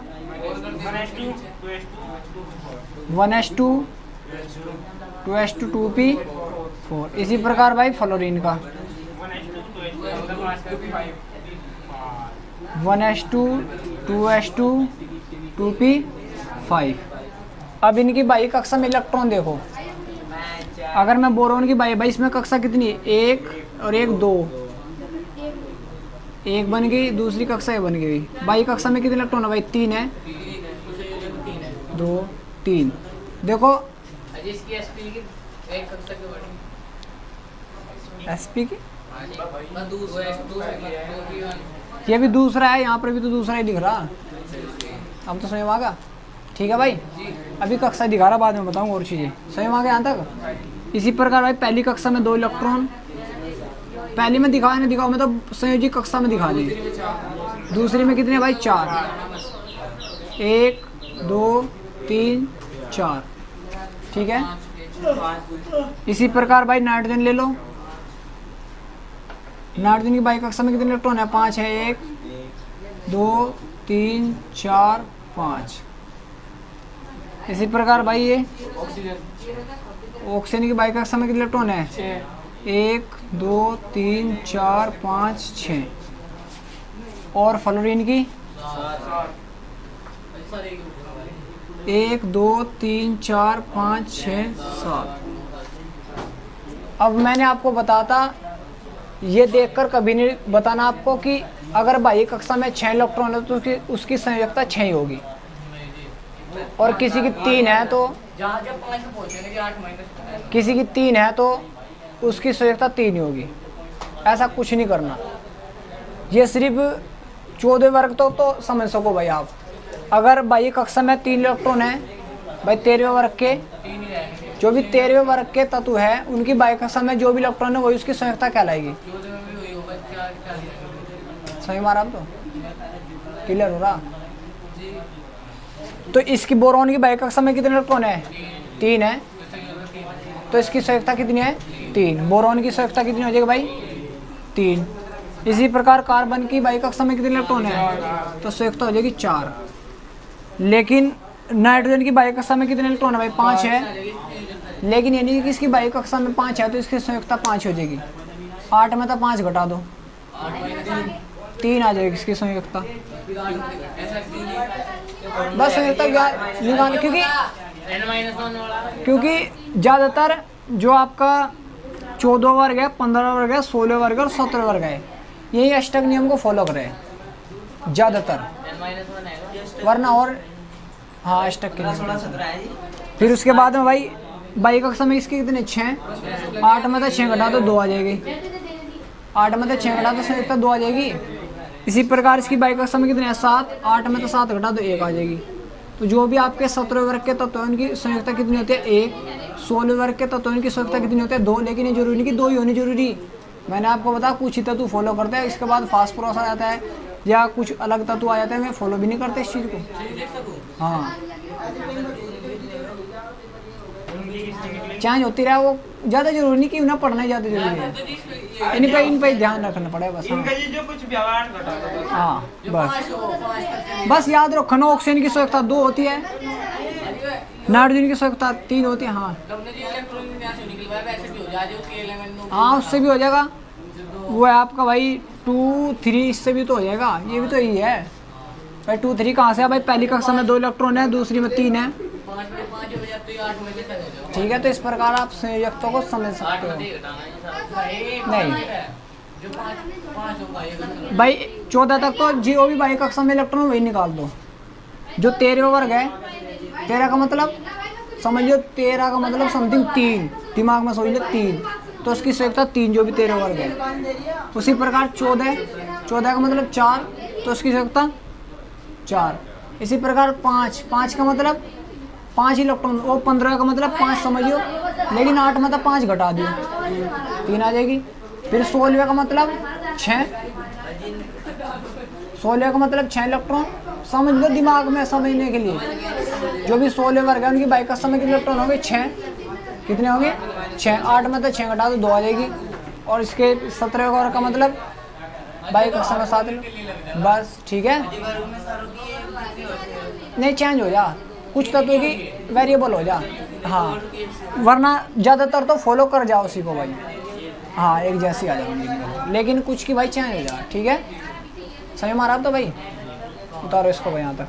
1s2, 2s2, 2p4। इसी प्रकार भाई फ्लोरीन का 1s2, 2s2, 2p5। अब इनकी बाह्य कक्षा में इलेक्ट्रॉन देखो। अगर मैं बोरॉन की बाह्य, इसमें कक्षा कितनी है? 1 और 1 2, एक बन गई, दूसरी कक्षा ये बन गई। बाह्य कक्षा में कितने इलेक्ट्रॉन है भाई? 3 है। 2 3। देखो sp की ये भी दूसरा है, यहाँ पर भी तो दूसरा ही दिख रहा। अब तो समझ में आ गया। ठीक है भाई, अभी कक्षा दिखा रहा, बाद में बताऊंगा और चीज़ें। समझ में आ गया यहाँ तक। इसी प्रकार भाई पहली कक्षा में 2 इलेक्ट्रॉन, पहली में दिखाया नहीं दिखाओ, मैं तो संयोजी कक्षा में दिखा दी। दूसरी में कितने भाई? 4। 1 2 3 4। ठीक है। इसी प्रकार भाई नाइट्रोजन ले लो। नाइट्रोजन की बाह्य कक्षा में कितने इलेक्ट्रॉन है? 5 है। 1 2 3 4 5। इसी प्रकार भाई ये ऑक्सीजन की बाह्य कक्षा में कितने इलेक्ट्रॉन है? 1 2 3 4 5 6। और फ्लोरीन की 1 2 3 4 5 6 7। अब मैंने आपको बताता, ये देखकर कभी नहीं बताना आपको कि अगर बाह्य कक्षा में 6 इलेक्ट्रॉन है तो उसकी संयोजकता 6 ही होगी, और किसी की 3 है तो किसी की 3 है तो उसकी संयोजकता 3 ही होगी। ऐसा कुछ नहीं करना। ये सिर्फ 14 वर्ग तो समझ सको भाई आप। अगर बाह्य कक्षा में 3 इलेक्ट्रॉन है भाई, 13वें वर्ग के जो भी 13वें वर्ग के तत्व है उनकी बाह्य कक्षा में जो भी इलेक्ट्रॉन है वही उसकी संयोजकता कहलाएगी। सही मारा आप? तो क्लियर हो रहा? तो इसकी बोरॉन की बाह्य कक्षा में कितने इलेक्ट्रॉन है? 3 है। तो इसकी संयोजकता कितनी है? 3। बोरॉन की संयोजकता कितनी हो जाएगी भाई? 3। इसी प्रकार कार्बन की बाह्य कक्षा में कितने इलेक्ट्रॉन है? तो संयोजकता हो जाएगी 4। लेकिन नाइट्रोजन की बाह्य कक्षा में कितने इलेक्ट्रॉन है भाई? 5 है। लेकिन यानी कि इसकी बाह्य कक्षा में 5 है तो इसकी संयोजकता 5 हो जाएगी। 8 में तो 5 घटा दो, 3 आ जाएगी इसकी संयोजकता। बस संयोजकता निकाल, क्योंकि ज़्यादातर जो आपका 14 वर्ग है, 15 वर्ग है, 16 वर्ग और 17 वर्ग है, यही अष्टक नियम को फॉलो करे ज़्यादातर, वरना और हाँ अष्टक के नियम। फिर उसके बाद में भाई बाह्य कक्षा में इसके कितने? 6। 8 में तो 6 घटा दो 2 आ जाएगी। 8 में तो 6 घटा दो संयोजकता 2 आ जाएगी। इसी प्रकार इसकी बाह्य कक्षा में कितने हैं? 7। 8 में तो 7 घटा दो 1 आ जाएगी। तो जो भी आपके 17 वर्ग के तत्व हैं उनकी संयोजकता कितनी होती है? 1। 16 वर्ग के तत्वों की संख्या कितनी होती है? 2, लेकिन ये जरूरी नहीं कि 2 ही होनी जरूरी। मैंने आपको बताया कुछ ही तत्व फॉलो करते हैं, इसके बाद फास्फोरस आ जाता है या कुछ अलग तत्व आ जाते हैं, मैं फॉलो भी नहीं करते इस चीज़ को। हाँ चेंज होती रहा, वो ज़्यादा जरूरी नहीं कि उन्हें पढ़ना ही ज़्यादा जरूरी है। इन पे ध्यान रखना पड़ेगा बस। इनका ये जो कुछ व्यवहार घटा हाँ बस याद रखो, ऑक्सीजन की संख्या 2 होती है, नाइट्रोजन की संख्या 3 होती है। हाँ उससे भी हो जाएगा, वो है आपका भाई 2, 3, इससे भी तो हो जाएगा। ये भी तो यही है भाई, 2, 3 कहाँ से है भाई? पहली कक्षा में 2 इलेक्ट्रॉन है, दूसरी में 3 है। ठीक है, तो इस प्रकार आप संयुक्तों को समझ सकते हो। नहीं भाई 14 तक तो जो भी भाई कक्षा में इलेक्ट्रॉन वही निकाल दो। जो 13वां वर्ग है, 13 का मतलब समझिए, 13 का मतलब समथिंग 3, दिमाग में सोच लो 3, तो उसकी संख्या 3 जो भी 13 वर्ग है। उसी प्रकार 14 का मतलब 4, तो उसकी संख्या 4। इसी प्रकार 5 का मतलब 5 इलेक्ट्रॉन, वो 15 का मतलब 5 समझियो, लेकिन 8 मतलब 5 घटा दियो, 3 आ जाएगी। फिर 16 का मतलब 6, 16 का मतलब 6 इलेक्ट्रॉन, समझ लो दिमाग में समझने के लिए। जो भी 16 वर्ग है उनकी बाइक समय के इलेक्ट्रॉन होंगे 6, कितने होंगे? 6। 8 में तो 6 घटा दो, 2 आ जाएगी। और इसके 17 वर्ग का मतलब बाइक समय 7, बस ठीक है। नहीं चेंज हो जा, कुछ तत्वों की वेरिएबल हो जा। हाँ वरना ज़्यादातर तो फॉलो कर जाओ उसी को भाई। हाँ एक जैसी आ जाएगी, लेकिन कुछ की भाई चेंज हो जा। ठीक है, सही मारा आप तो भाई, उतारो इसको भाई यहाँ तक।